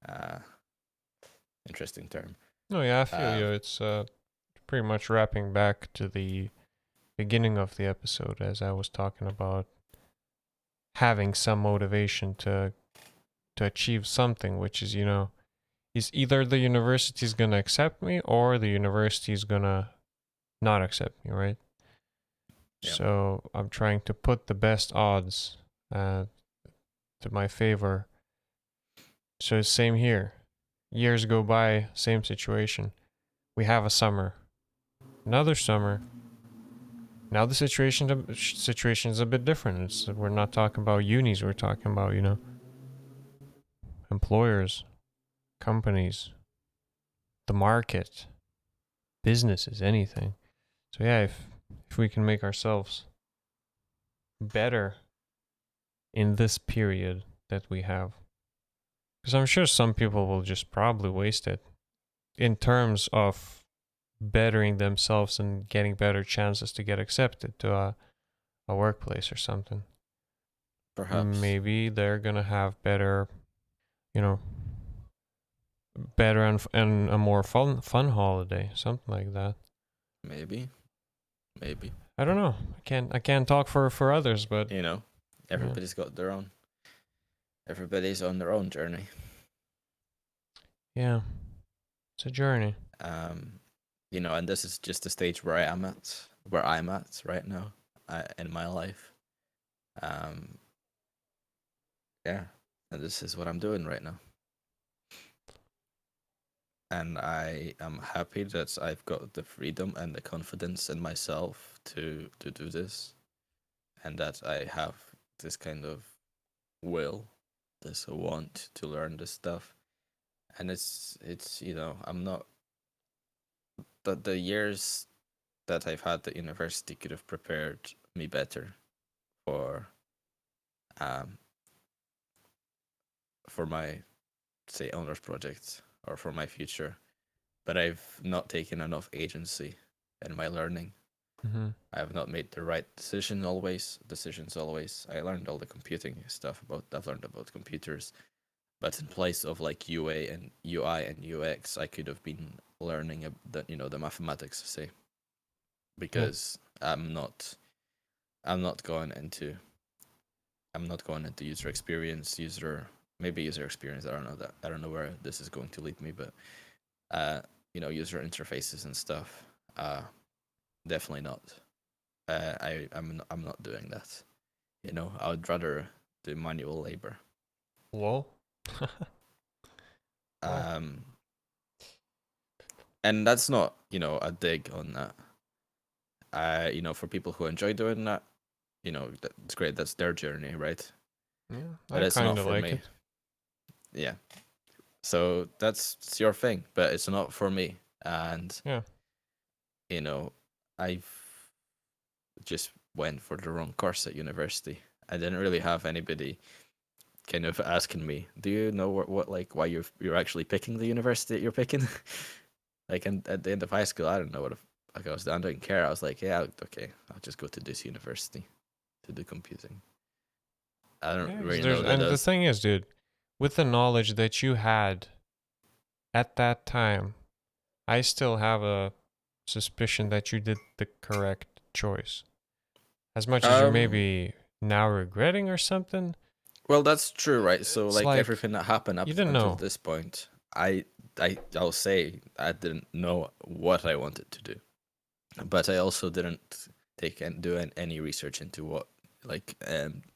uh, interesting term. No, yeah, I feel Um, you. It's pretty much wrapping back to the beginning of the episode as I was talking about having some motivation to achieve something, which is, is either the university is gonna accept me or the university is gonna not accept me, right? yeah, So I'm trying to put the best odds to my favor. So same here. Years go by, same situation. We have a summer, another summer. Now the situation is a bit different. We're not talking about unis. We're talking about employers, companies, the market, businesses, anything. So yeah, if we can make ourselves better in this period that we have, because I'm sure some people will just probably waste it in terms of bettering themselves and getting better chances to get accepted to a workplace or something. perhaps, Maybe they're gonna have better, you know, better and a more fun holiday, something like that. maybe, maybe. I don't know. I can't talk for others, but You know, yeah, everybody's got their own. Everybody's on their own journey. yeah, it's a journey. Um, and this is just the stage where I'm at right now, in my life. Um, yeah, and this is what I'm doing right now, and I am happy that I've got the freedom and the confidence in myself to do this, and that I have this kind of will, this want to learn this stuff, and it's I'm not the years that I've had at university could have prepared me better for um for my, say, honors project or for my future, but I've not taken enough agency in my learning. Mm-hmm. I have not made the right decisions always. I learned all the computing stuff I've learned about computers, but in place of like UA and UI and UX, I could have been learning the mathematics, say, Yeah. because I'm not going into user experience, maybe user experience. I don't know that. I don't know where this is going to lead me, but user interfaces and stuff. Definitely not. I'm not doing that. I would rather do manual labor. Lol. Why? Um, and that's not a dig on that. For people who enjoy doing that, that's great. That's their journey, right? Yeah, But I it's not kind of for like me. it. Yeah. So it's your thing, but it's not for me. And Yeah. I've just went for the wrong course at university. I didn't really have anybody kind of asking me, "Do you know what like why you're actually picking the university that you're picking?" Like, and at the end of high school, I don't know what like I was doing. I didn't care. I was like, "Yeah, okay, I'll just go to this university to do computing." I don't Yeah, 'cause really know what that and the does. thing is, dude, with the knowledge that you had at that time, I still have a suspicion that you did the correct choice. As much as you're Um, maybe now regretting or something, well, that's true, right? So it's like like everything that happened up you didn't until know. this point, I'll say I didn't know what I wanted to do, but I also didn't take and do any research into what like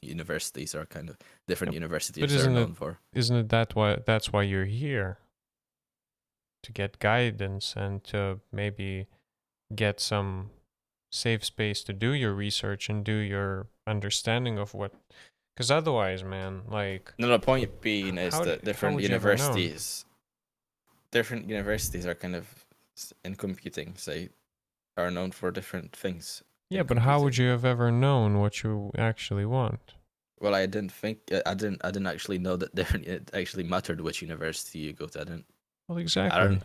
universities are kind of different Yep. But universities are known for. isn't it that's why you're here? To get guidance and to maybe get some safe space to do your research and do your understanding of what, because otherwise, man, like No, the point being is how that how would you ever known? different universities are kind of in computing, say, are known for different things Yeah, in but how would computing. you have ever known what you actually want? Well, I didn't think I didn't actually know that different it actually mattered which university you go to. Well, I exactly. don't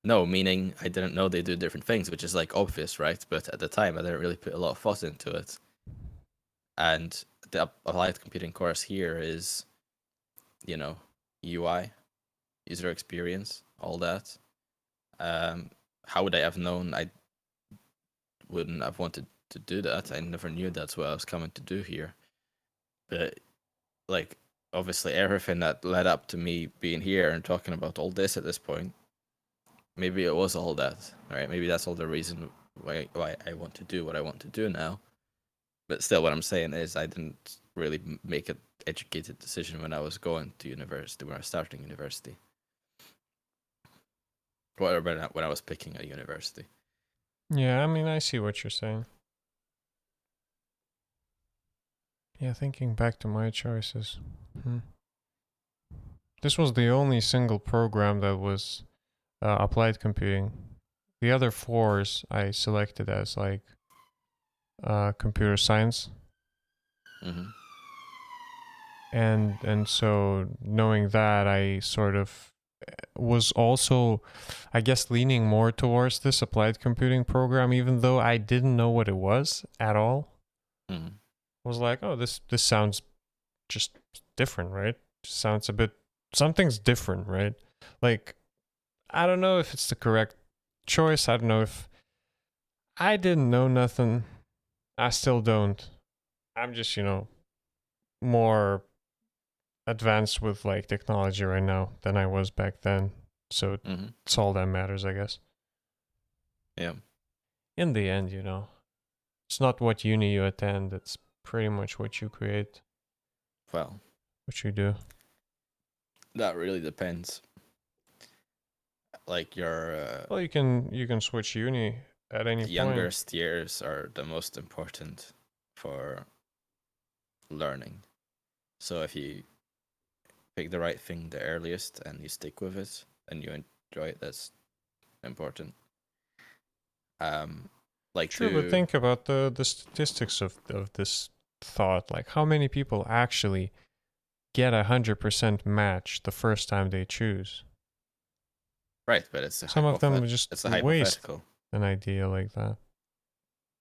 know, meaning I didn't know they do different things, which is like obvious, right? But at the time, I didn't really put a lot of thought into it. And the applied computing course here is, you know, UI, user experience, all that. Um, how would I have known? I wouldn't have wanted to do that. I never knew that's what I was coming to do here. But like, obviously, everything that led up to me being here and talking about all this at this point, maybe it was all that, right? Maybe that's all the reason why I want to do what I want to do now. But still, what I'm saying is, I didn't really make an educated decision when I was going to university, when I was starting university, or when I was picking a university. Yeah, I mean, I see what you're saying. Yeah, thinking back to my choices. Hmm. This was the only single program that was applied computing. The other fours I selected as like computer science, Mm-hmm. and so knowing that, I sort of was also, I guess, leaning more towards this applied computing program, even though I didn't know what it was at all. Mm-hmm. I was like, oh, this sounds just different, right? Sounds a bit, something's different, right? Like, I don't know if it's the correct choice. I don't know if I didn't know nothing. I still don't. I'm just, more advanced with like technology right now than I was back then. So Mm-hmm. it's all that matters, I guess. Yeah. In the end, it's not what uni you attend, it's pretty much what you create, Well, what you do. that really depends. Like your Well, you can switch uni at any point. youngest years are the most important for learning. So if you pick the right thing the earliest and you stick with it and you enjoy it, that's important. Um, like True, but to think about the statistics of this thought. Like, how many people actually get 100% match the first time they choose? right, but it's a Some of them just it's a waste hypothetical. an idea like that.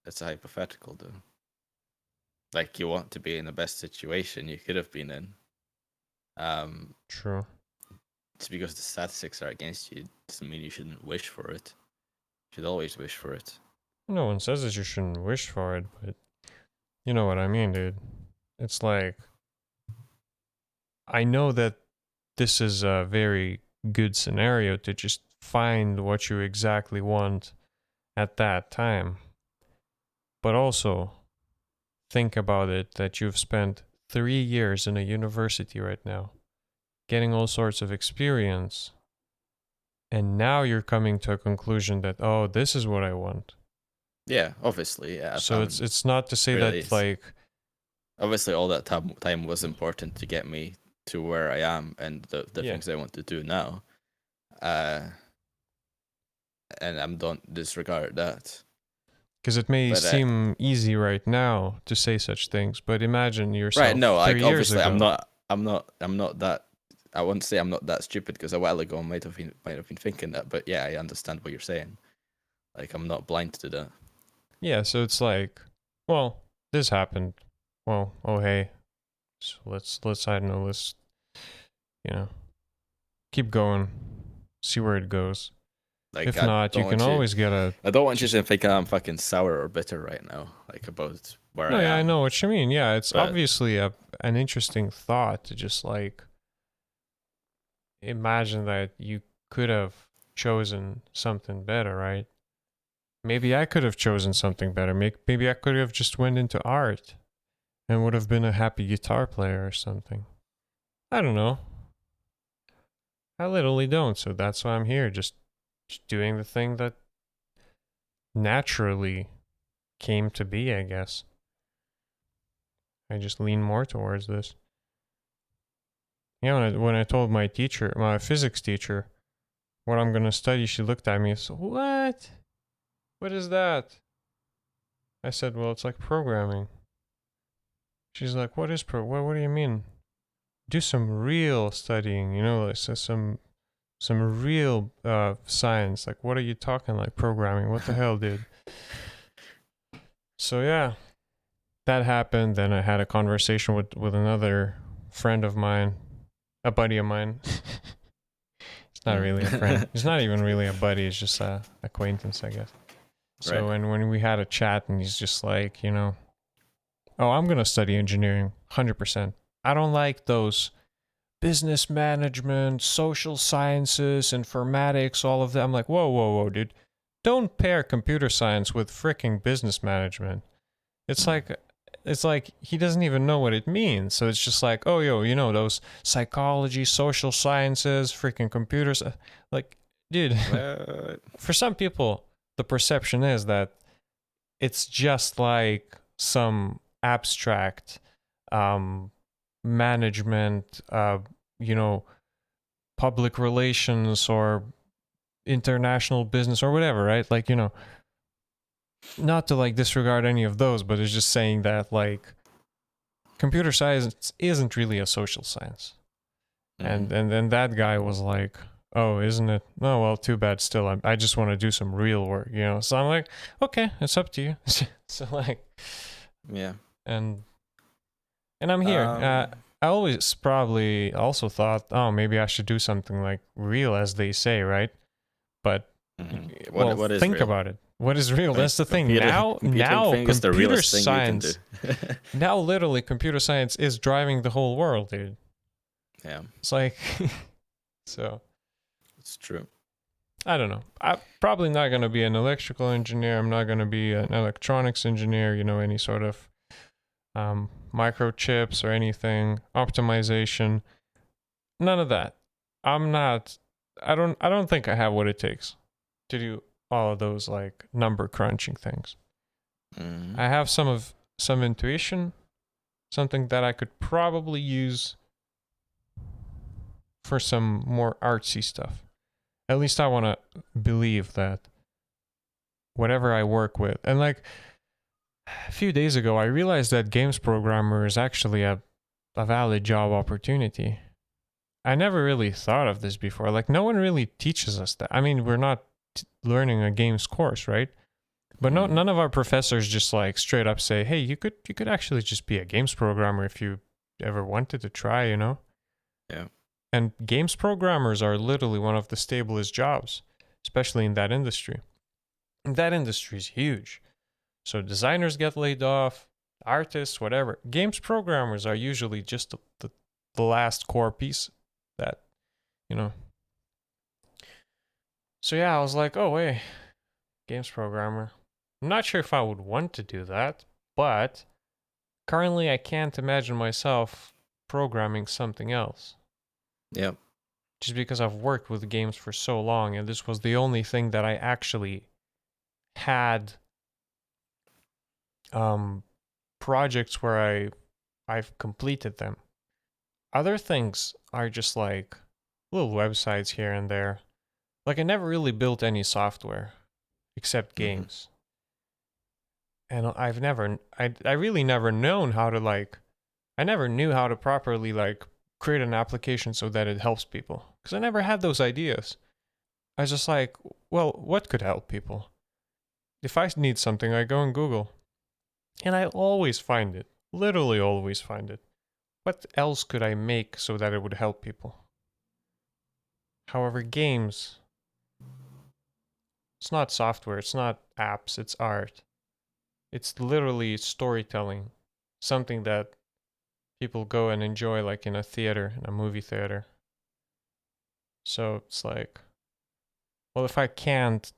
It's a hypothetical, though. Like you want to be in the best situation you could have been in. Um, True. it's because the statistics are against you doesn't mean you shouldn't wish for it. You should always wish for it. No one says that you shouldn't wish for it, but you know what I mean, dude. It's like, I know that this is a very good scenario to just find what you exactly want at that time. But also, think about it that you've spent 3 years in a university right now, getting all sorts of experience, and now you're coming to a conclusion that, oh, this is what I want. Yeah, obviously, yeah. I So it's haven't it's not to say really. that like, Obviously, all that time was important to get me to where I am and the yeah, things I want to do now. Uh, and I'm don't disregard that. because it may But seem easy right now to say such things, but imagine right, yourself no, like 3 years obviously, ago. I'm not that. I wouldn't say I'm not that stupid because a while ago I might have been thinking that. But yeah, I understand what you're saying. Like I'm not blind to that. Yeah, so it's like, well, this happened. Well, oh hey, So let's I don't know, let's, you know, keep going, see where it goes. Like If I not, don't you can want you. always get a. I don't want you to think I'm fucking sour or bitter right now, like about where No, I yeah, I am. know what you mean. Yeah, it's But obviously an interesting thought to just like imagine that you could have chosen something better, right? Maybe I could have chosen something better. Maybe I could have just went into art and would have been a happy guitar player or something. I don't know. I literally don't, so that's why I'm here, just doing the thing that naturally came to be, I guess. I just lean more towards this. Yeah, when I told my teacher, my physics teacher, what I'm gonna study, she looked at me and said, "What? What is that?" I said, "Well, it's like programming." She's like, "What is what do you mean? Do some real studying, you know, like some real science. Like, what are you talking like programming? What the hell, dude?" So yeah, that happened. Then I had a conversation with another friend of mine, a buddy of mine. It's not really a friend. He's not even really a buddy. It's just a acquaintance, I guess. So Right. when we had a chat, and he's just like, you know, oh, I'm gonna study engineering, 100%. I don't like those business management, social sciences, informatics, all of that. I'm like, whoa, whoa, whoa, dude. Don't pair computer science with freaking business management. It's like he doesn't even know what it means. So it's just like, oh, yo, you know, those psychology, social sciences, freaking computers. Like, dude, for some people, the perception is that it's just like some abstract management, you know, public relations or international business or whatever, right? Like, you know, not to like disregard any of those, but it's just saying that like computer science isn't really a social science. And then that guy was like, "Oh, isn't it? Oh, well, too bad. Still, I just want to do some real work, you know." So I'm like, "Okay, it's up to you." So like, Yeah. and I'm here. Um. I always probably also thought, oh, maybe I should do something like real, as they say, right? But well, What is think real? about it. What is real? I mean, That's the thing. computing Now, thing is the computer realest thing you can do. science. Now, literally, computer science is driving the whole world, dude. Yeah, It's like, so it's true. I don't know. I'm probably not gonna be an electrical engineer. I'm not gonna be an electronics engineer. You know, any sort of microchips or anything, optimization. None of that. I'm not. I don't think I have what it takes to do all of those like number crunching things. Mm. I have some intuition, something that I could probably use for some more artsy stuff. At least I want to believe that whatever I work with, and like a few days ago, I realized that games programmer is actually a valid job opportunity. I never really thought of this before. Like, no one really teaches us that. I mean, we're not learning a games course, right? But no, none of our professors just like straight up say, "Hey, you could actually just be a games programmer if you ever wanted to try," you know? Yeah. And games programmers are literally one of the stablest jobs, especially in that industry. And that industry is huge. So designers get laid off, artists, whatever. Games programmers are usually just the last core piece that, you know. So yeah, I was like, oh, wait, games programmer. I'm not sure if I would want to do that, but currently I can't imagine myself programming something else. Yep. Just because I've worked with games for so long, and this was the only thing that I actually had projects where I've completed them. Other things are just like little websites here and there. Like I never really built any software except games. And I really never known how to like, I never knew how to properly like create an application so that it helps people. Because I never had those ideas. I was just like, well, what could help people? If I need something, I go on Google. And I always find it. Literally always find it. what else could I make so that it would help people? However, games, it's not software, it's not apps, it's art. It's literally storytelling, something that people go and enjoy, like in a theater, in a movie theater. So it's like, well, if I can't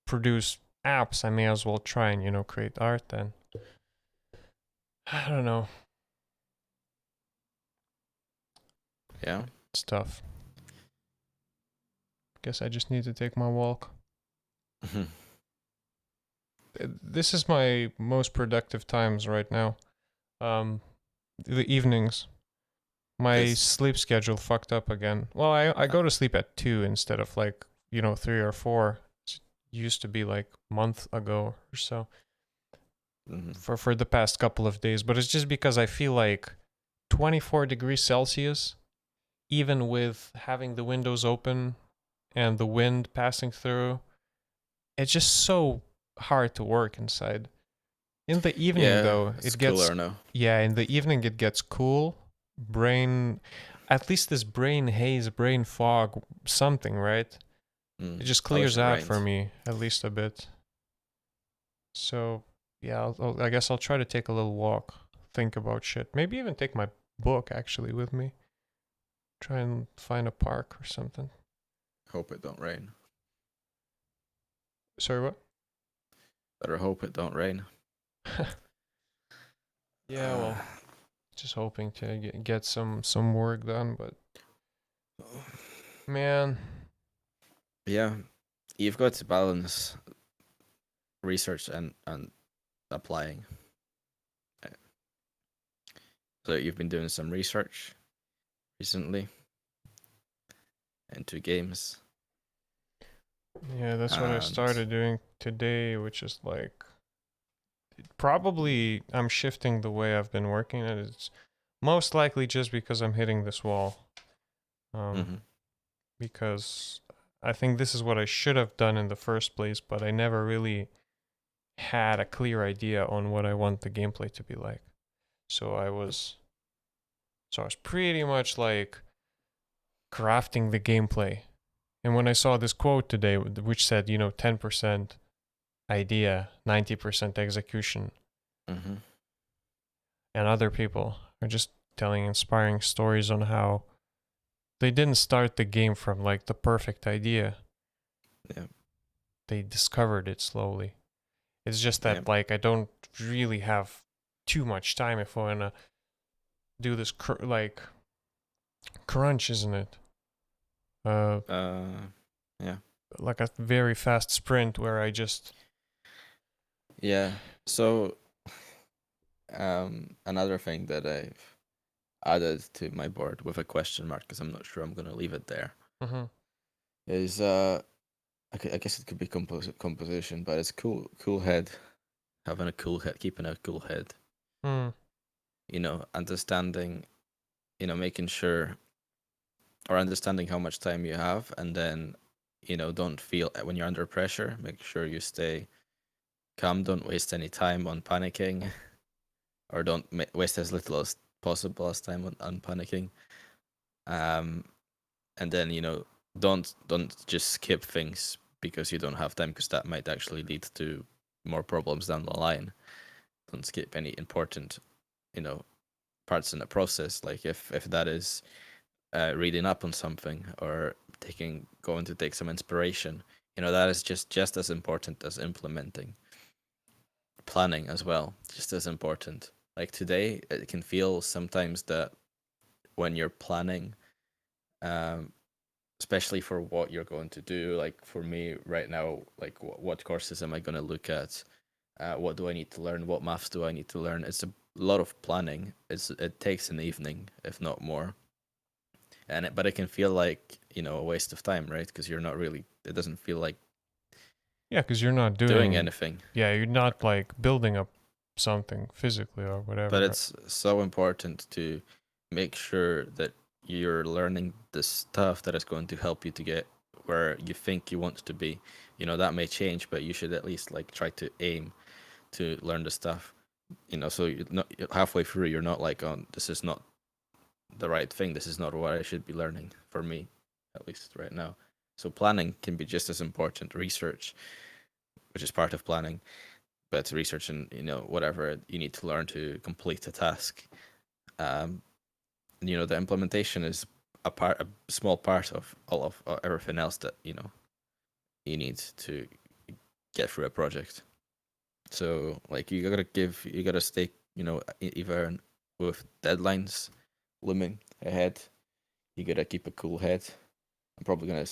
produce apps, I may as well try and, create art then. I don't know. Yeah. It's tough. Guess I just need to take my walk. This is my most productive times right now. The evenings. My sleep schedule fucked up again. Well, I go to sleep at 2 instead of 3 or 4. It used to be like a month ago or so. For the past couple of days, but it's just because I feel like 24 degrees Celsius, even with having the windows open and the wind passing through, it's just so hard to work inside. In the evening, though, it gets cooler now. Yeah, in the evening it gets cool. At least this brain haze, brain fog, something, right? It just clears out for me at least a bit. So yeah, I guess I'll try to take a little walk, think about shit. Maybe even take my book actually with me. Try and find a park or something. Hope it don't rain. Sorry, what? Better hope it don't rain. Yeah, well, just hoping to get some work done, but man. Yeah, you've got to balance research and applying. So you've been doing some research recently into games. Yeah, that's what I started doing today, which is like probably I'm shifting the way I've been working, and it's most likely just because I'm hitting this wall. Because I think this is what I should have done in the first place, but I never really had a clear idea on what I want the gameplay to be like. So I was pretty much like crafting the gameplay. And when I saw this quote today, which said, 10% idea, 90% execution, and other people are just telling inspiring stories on how they didn't start the game from like the perfect idea. Yeah. They discovered it slowly. It's just that like I don't really have too much time if I wanna do this crunch, isn't it? Yeah. Like a very fast sprint where I just. Yeah. So, another thing that I've added to my board with a question mark, because I'm not sure I'm gonna leave it there, is I guess it could be composition, but it's cool head, having a cool head, keeping a cool head. Understanding, making sure, or understanding how much time you have, and then, don't feel when you're under pressure. Make sure you stay calm. Don't waste any time on panicking, or don't waste as little as possible as time on panicking. And then don't just skip things because you don't have time, because that might actually lead to more problems down the line. Don't skip any important, parts in the process. Like if that is reading up on something, or going to take some inspiration, that is just as important as implementing. Planning as well, just as important. Like today, it can feel sometimes that when you're planning, especially for what you're going to do, like for me right now, like what courses am I going to look at? What do I need to learn? What maths do I need to learn? It's a lot of planning. It takes an evening, if not more. But it can feel like a waste of time, right? Because you're not really. It doesn't feel like. Yeah, because you're not doing anything. Yeah, you're not like building up something physically or whatever. But it's so important to make sure that you're learning the stuff that is going to help you to get where you think you want to be. That may change, but you should at least like try to aim to learn the stuff. So you're not halfway through. You're not like, oh, this is not the right thing. This is not what I should be learning, for me, at least right now. So planning can be just as important. Research, which is part of planning, but research and whatever you need to learn to complete a task. Um, the implementation is a small part of all of everything else that you need to get through a project. So like you gotta stay either with deadlines looming ahead. You gotta keep a cool head. I'm probably gonna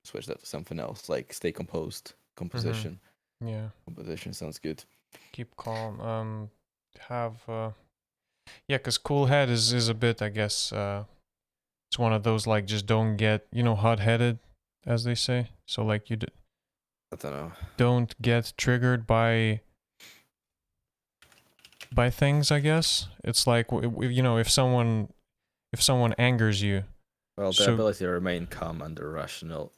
switch that to something else, like stay composed. Composition. Yeah. Composition sounds good. Keep calm. Have yeah, because cool head is a bit, I guess. It's one of those like just don't get hot headed, as they say. So like I don't know. don't get triggered by things. I guess it's like if someone angers you. Well, the So ability to remain calm under rational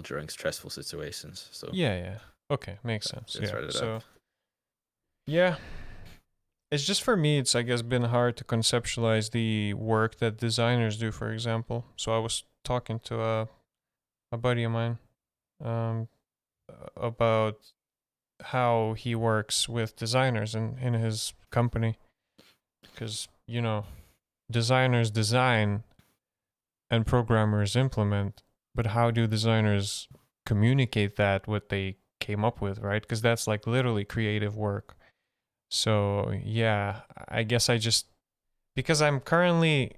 during stressful situations. So yeah. Okay, makes sense. just Yeah. write it So up. yeah, it's just for me. It's I guess been hard to conceptualize the work that designers do, for example. So I was talking to a buddy of mine um, about how he works with designers in his company, because designers design and programmers implement, but how do designers communicate that what they came up with, right? Because that's like literally creative work. So yeah, I guess I just, because I'm currently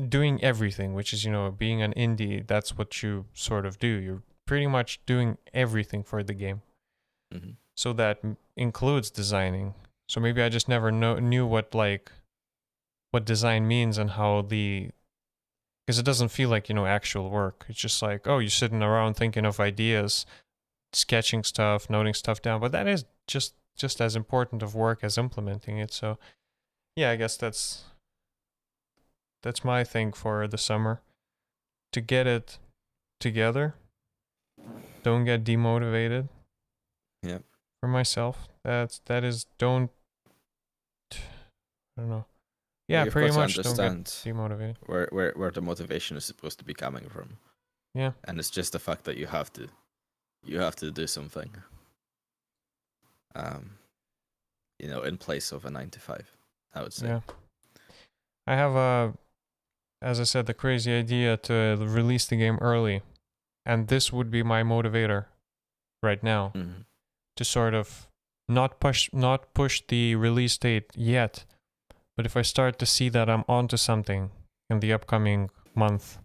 doing everything, which is being an indie, that's what you sort of do. You're pretty much doing everything for the game. Mm-hmm. So that includes designing. So maybe I just never knew what design means and how because it doesn't feel like actual work. It's just like, oh, you're sitting around thinking of ideas, sketching stuff, noting stuff down, but that is just as important of work as implementing it. So yeah, I guess that's my thing for the summer, to get it together. Don't get demotivated. Yeah. For myself, don't, I don't know. Yeah, You've got pretty to much don't get understand demotivated. where the motivation is supposed to be coming from. Yeah. And it's just the fact that you have to do something. In place of a 9 to 5, I would say. Yeah. I have as I said, the crazy idea to release the game early, and this would be my motivator right now, Mm-hmm. to sort of not push the release date yet, but if I start to see that I'm onto something in the upcoming month,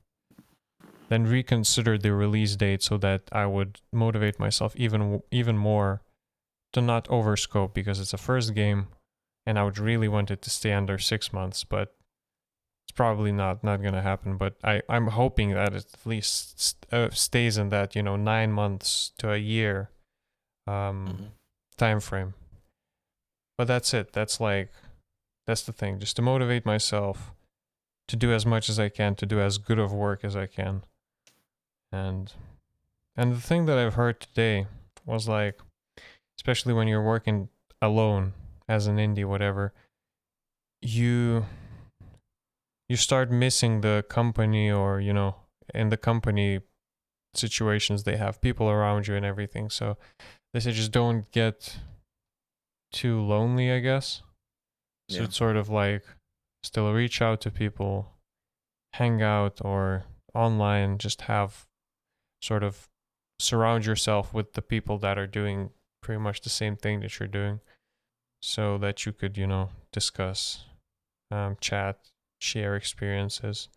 then reconsider the release date so that I would motivate myself even more to not overscope, because it's a first game and I would really want it to stay under 6 months, but it's probably not gonna happen. But I'm hoping that it at least stays in that 9 months to a year Mm-hmm. time frame. But that's it. That's the thing. Just to motivate myself to do as much as I can, to do as good of work as I can. And the thing that I've heard today was like, especially when you're working alone as an indie, whatever, you start missing the company, or in the company situations they have people around you and everything. So they say just don't get too lonely, I guess. So Yeah. it's sort of like still reach out to people, hang out, or online, just have sort of surround yourself with the people that are doing pretty much the same thing that you're doing, so that you could discuss, chat, share experiences.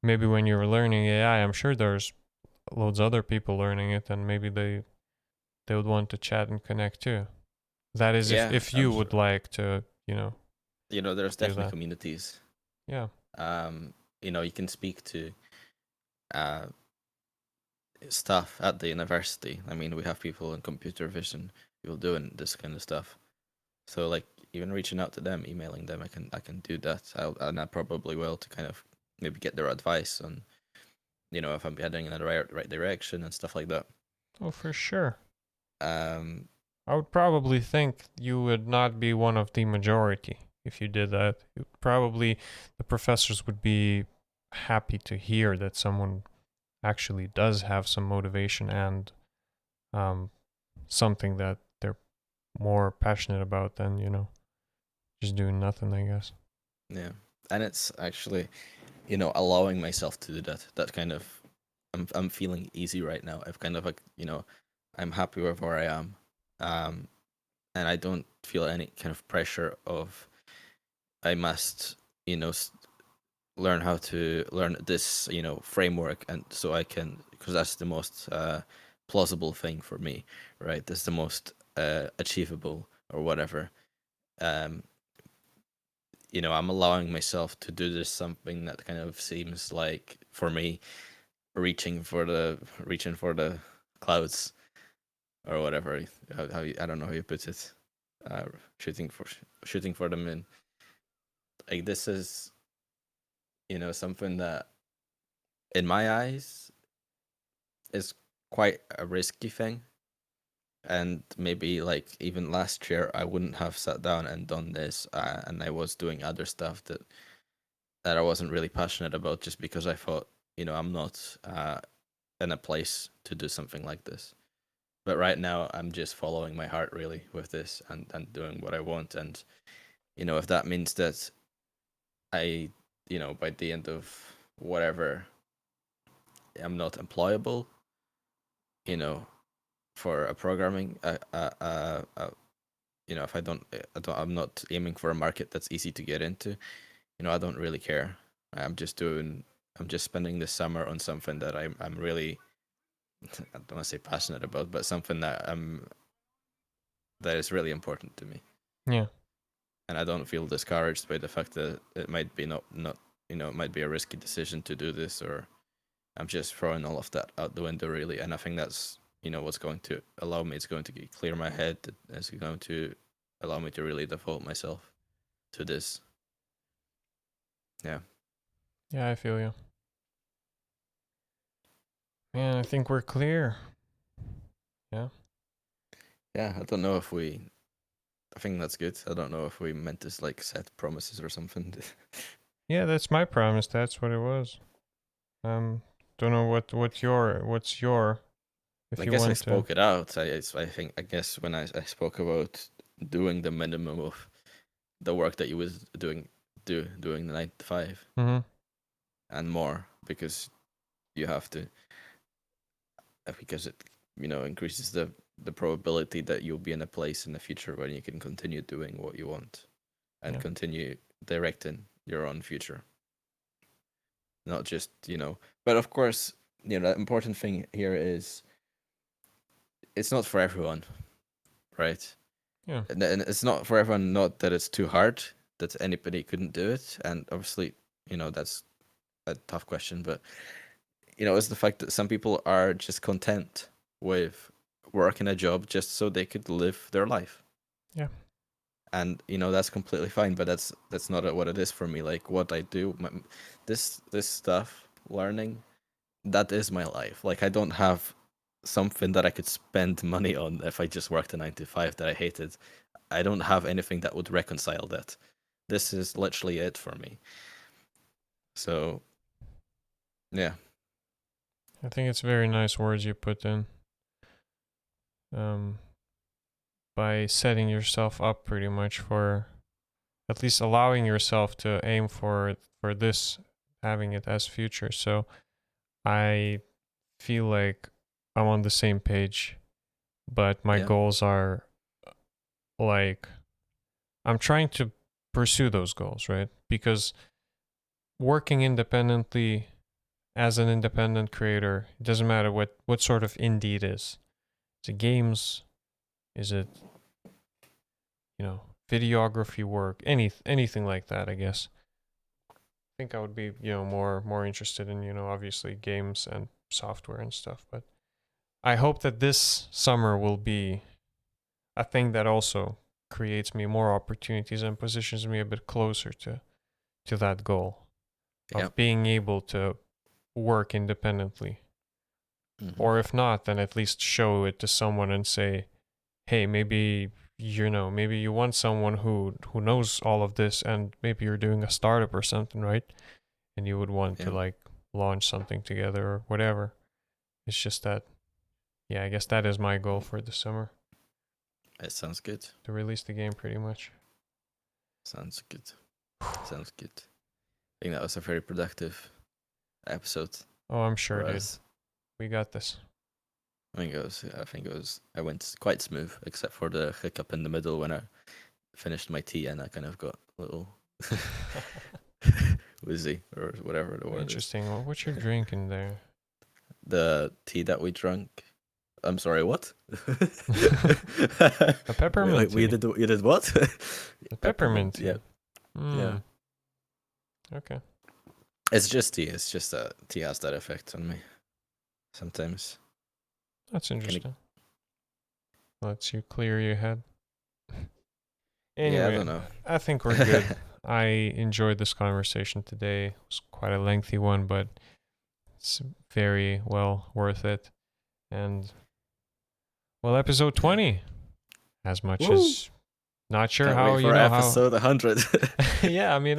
Maybe when you're learning AI, I'm sure there's loads of other people learning it, and maybe they would want to chat and connect too. That is, Yeah, if I'm you sure. would like to There's do definitely that. communities. Yeah. You can speak to uh staff at the university. I mean, we have people in computer vision, people doing this kind of stuff. So like even reaching out to them, emailing them, I can do that. And I probably will, to kind of maybe get their advice on, if I'm heading in the right direction and stuff like that. Oh, for sure. Um, I would probably think you would not be one of the majority if you did that. Probably the professors would be happy to hear that someone actually does have some motivation and something that they're more passionate about than, just doing nothing, I guess. Yeah, and it's actually, allowing myself to do that. That kind of, I'm feeling easy right now. I've kind of like, I'm happy with where I am, and I don't feel any kind of pressure of I must, learn how to learn this, framework, and so I can, because that's the most plausible thing for me, right? That's the most achievable or whatever. Um, I'm allowing myself to do this something that kind of seems like for me reaching for the clouds or whatever. I don't know how you put it. Uh, shooting for the moon. Like this is something that in my eyes is quite a risky thing. And maybe like even last year I wouldn't have sat down and done this, and I was doing other stuff that I wasn't really passionate about just because I thought, I'm not in a place to do something like this. But right now, I'm just following my heart really with this and doing what I want. And, if that means that I, by the end of whatever, I'm not employable, you know, for a programming, if I'm not aiming for a market that's easy to get into, I don't really care. I'm just spending this summer on something that I'm really, I don't want to say passionate about, but something that is really important to me. Yeah. And I don't feel discouraged by the fact that it might be not it might be a risky decision to do this, or I'm just throwing all of that out the window really. And I think that's what's going to allow me. It's going to clear my head. It's going to allow me to really devote myself to this. Yeah. Yeah, I feel you. Man, I think we're clear. Yeah. Yeah, I don't know if we. I think that's good. I don't know if we meant to like set promises or something. Yeah, that's my promise. That's what it was. Don't know what's your if I you guess I want to. spoke it out. I guess when I spoke about doing the minimum of the work that you was doing the 9 to 5 Mm-hmm. and more, because you have to, because it increases the probability that you'll be in a place in the future where you can continue doing what you want and Yeah. continue directing your own future, not just but of course, the important thing here is it's not for everyone, right? Yeah. And it's not for everyone, not that it's too hard that anybody couldn't do it, and obviously that's a tough question, but it's the fact that some people are just content with working a job just so they could live their life. Yeah. And that's completely fine, but that's not what it is for me. Like what I do, this stuff, learning, that is my life. Like I don't have something that I could spend money on if I just worked a 9 to 5 that I hated. I don't have anything that would reconcile that. This is literally it for me. So yeah. I think it's very nice words you put in. By setting yourself up pretty much for at least allowing yourself to aim for this, having it as future. So I feel like I'm on the same page, but my Yeah. goals are like I'm trying to pursue those goals, right? Because working independently as an independent creator, it doesn't matter what sort of indie it is. Is it games? Is it videography work? Anything like that, I guess. I think I would be more interested in obviously games and software and stuff. But I hope that this summer will be a thing that also creates me more opportunities and positions me a bit closer to that goal Yeah. of being able to work independently. Mm-hmm. Or if not, then at least show it to someone and say, hey, maybe maybe you want someone who knows all of this, and maybe you're doing a startup or something, right? And you would want to Yeah. like launch something together or whatever. It's just that, yeah, I guess that is my goal for the summer, It sounds good. to release the game pretty much. Sounds good. Sounds good. I think that was a very productive episode Oh, I'm sure, for dude. us. We got this. I think it was. I went quite smooth, except for the hiccup in the middle when I finished my tea and I kind of got a little woozy or whatever the word is. Interesting. Well, what you're drinking there? The tea that we drank. I'm sorry, what? A peppermint We tea. you did what? A peppermint tea. Yeah. Yeah. Okay. It's just tea. It's just that tea has that effect on me sometimes. That's interesting. Lets you clear your head. Anyway, Yeah, I don't know. I think we're good. I enjoyed this conversation today. It was quite a lengthy one, but it's very well worth it. And, well, episode 20. As much Woo! as not sure Can't how wait you for know episode 100. how. Yeah, I mean,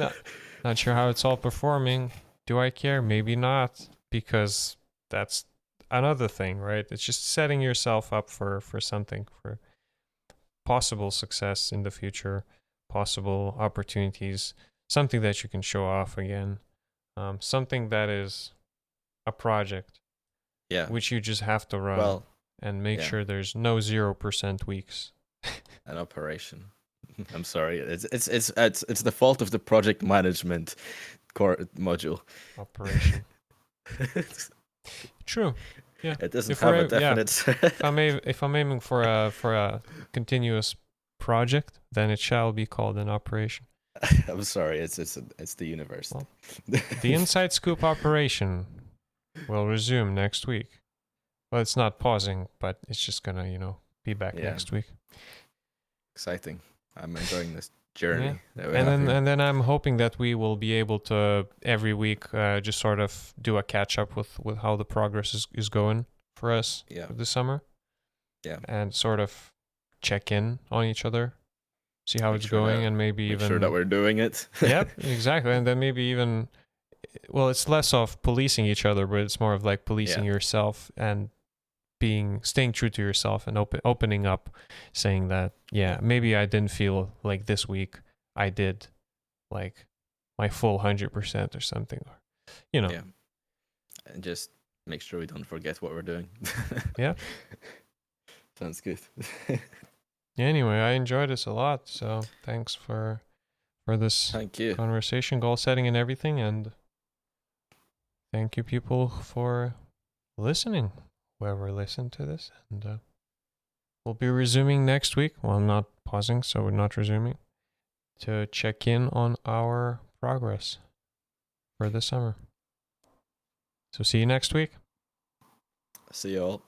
not sure how it's all performing. Do I care? Maybe not, because that's another thing, right? It's just setting yourself up for something, for possible success in the future, possible opportunities, something that you can show off again, something that is a project, Yeah. which you just have to run Well, and make yeah. sure there's no 0% weeks. an operation. I'm sorry. It's the fault of the project management core module. Operation. True. Yeah. It doesn't If have we're- a definite. If I'm aiming for a continuous project, then it shall be called an operation. I'm sorry. It's the universe. Well, The Inside Scoop operation will resume next week. Well, it's not pausing, but it's just gonna, be back Yeah. next week. Exciting. I'm enjoying this journey. Yeah. That we And have then here. and then I'm hoping that we will be able to every week just sort of do a catch up with how the progress is going for us Yeah. this summer. Yeah. And sort of check in on each other, see how Make it's sure going, that- and maybe Make even sure that we're doing it. Yep, exactly. And then maybe even, well, it's less of policing each other, but it's more of like policing Yeah. yourself and staying true to yourself and opening up, saying that, Yeah. maybe I didn't feel like this week I did like my full 100% or something, or, Yeah. And just make sure we don't forget what we're doing. Yeah. Sounds good. Anyway, I enjoyed this a lot. So thanks for this Thank you. conversation, goal setting, and everything. And thank you, people, for listening, whoever listened to this. And we'll be resuming next week. Well, I'm not pausing, so we're not resuming, to check in on our progress for the summer. So see you next week. See you all.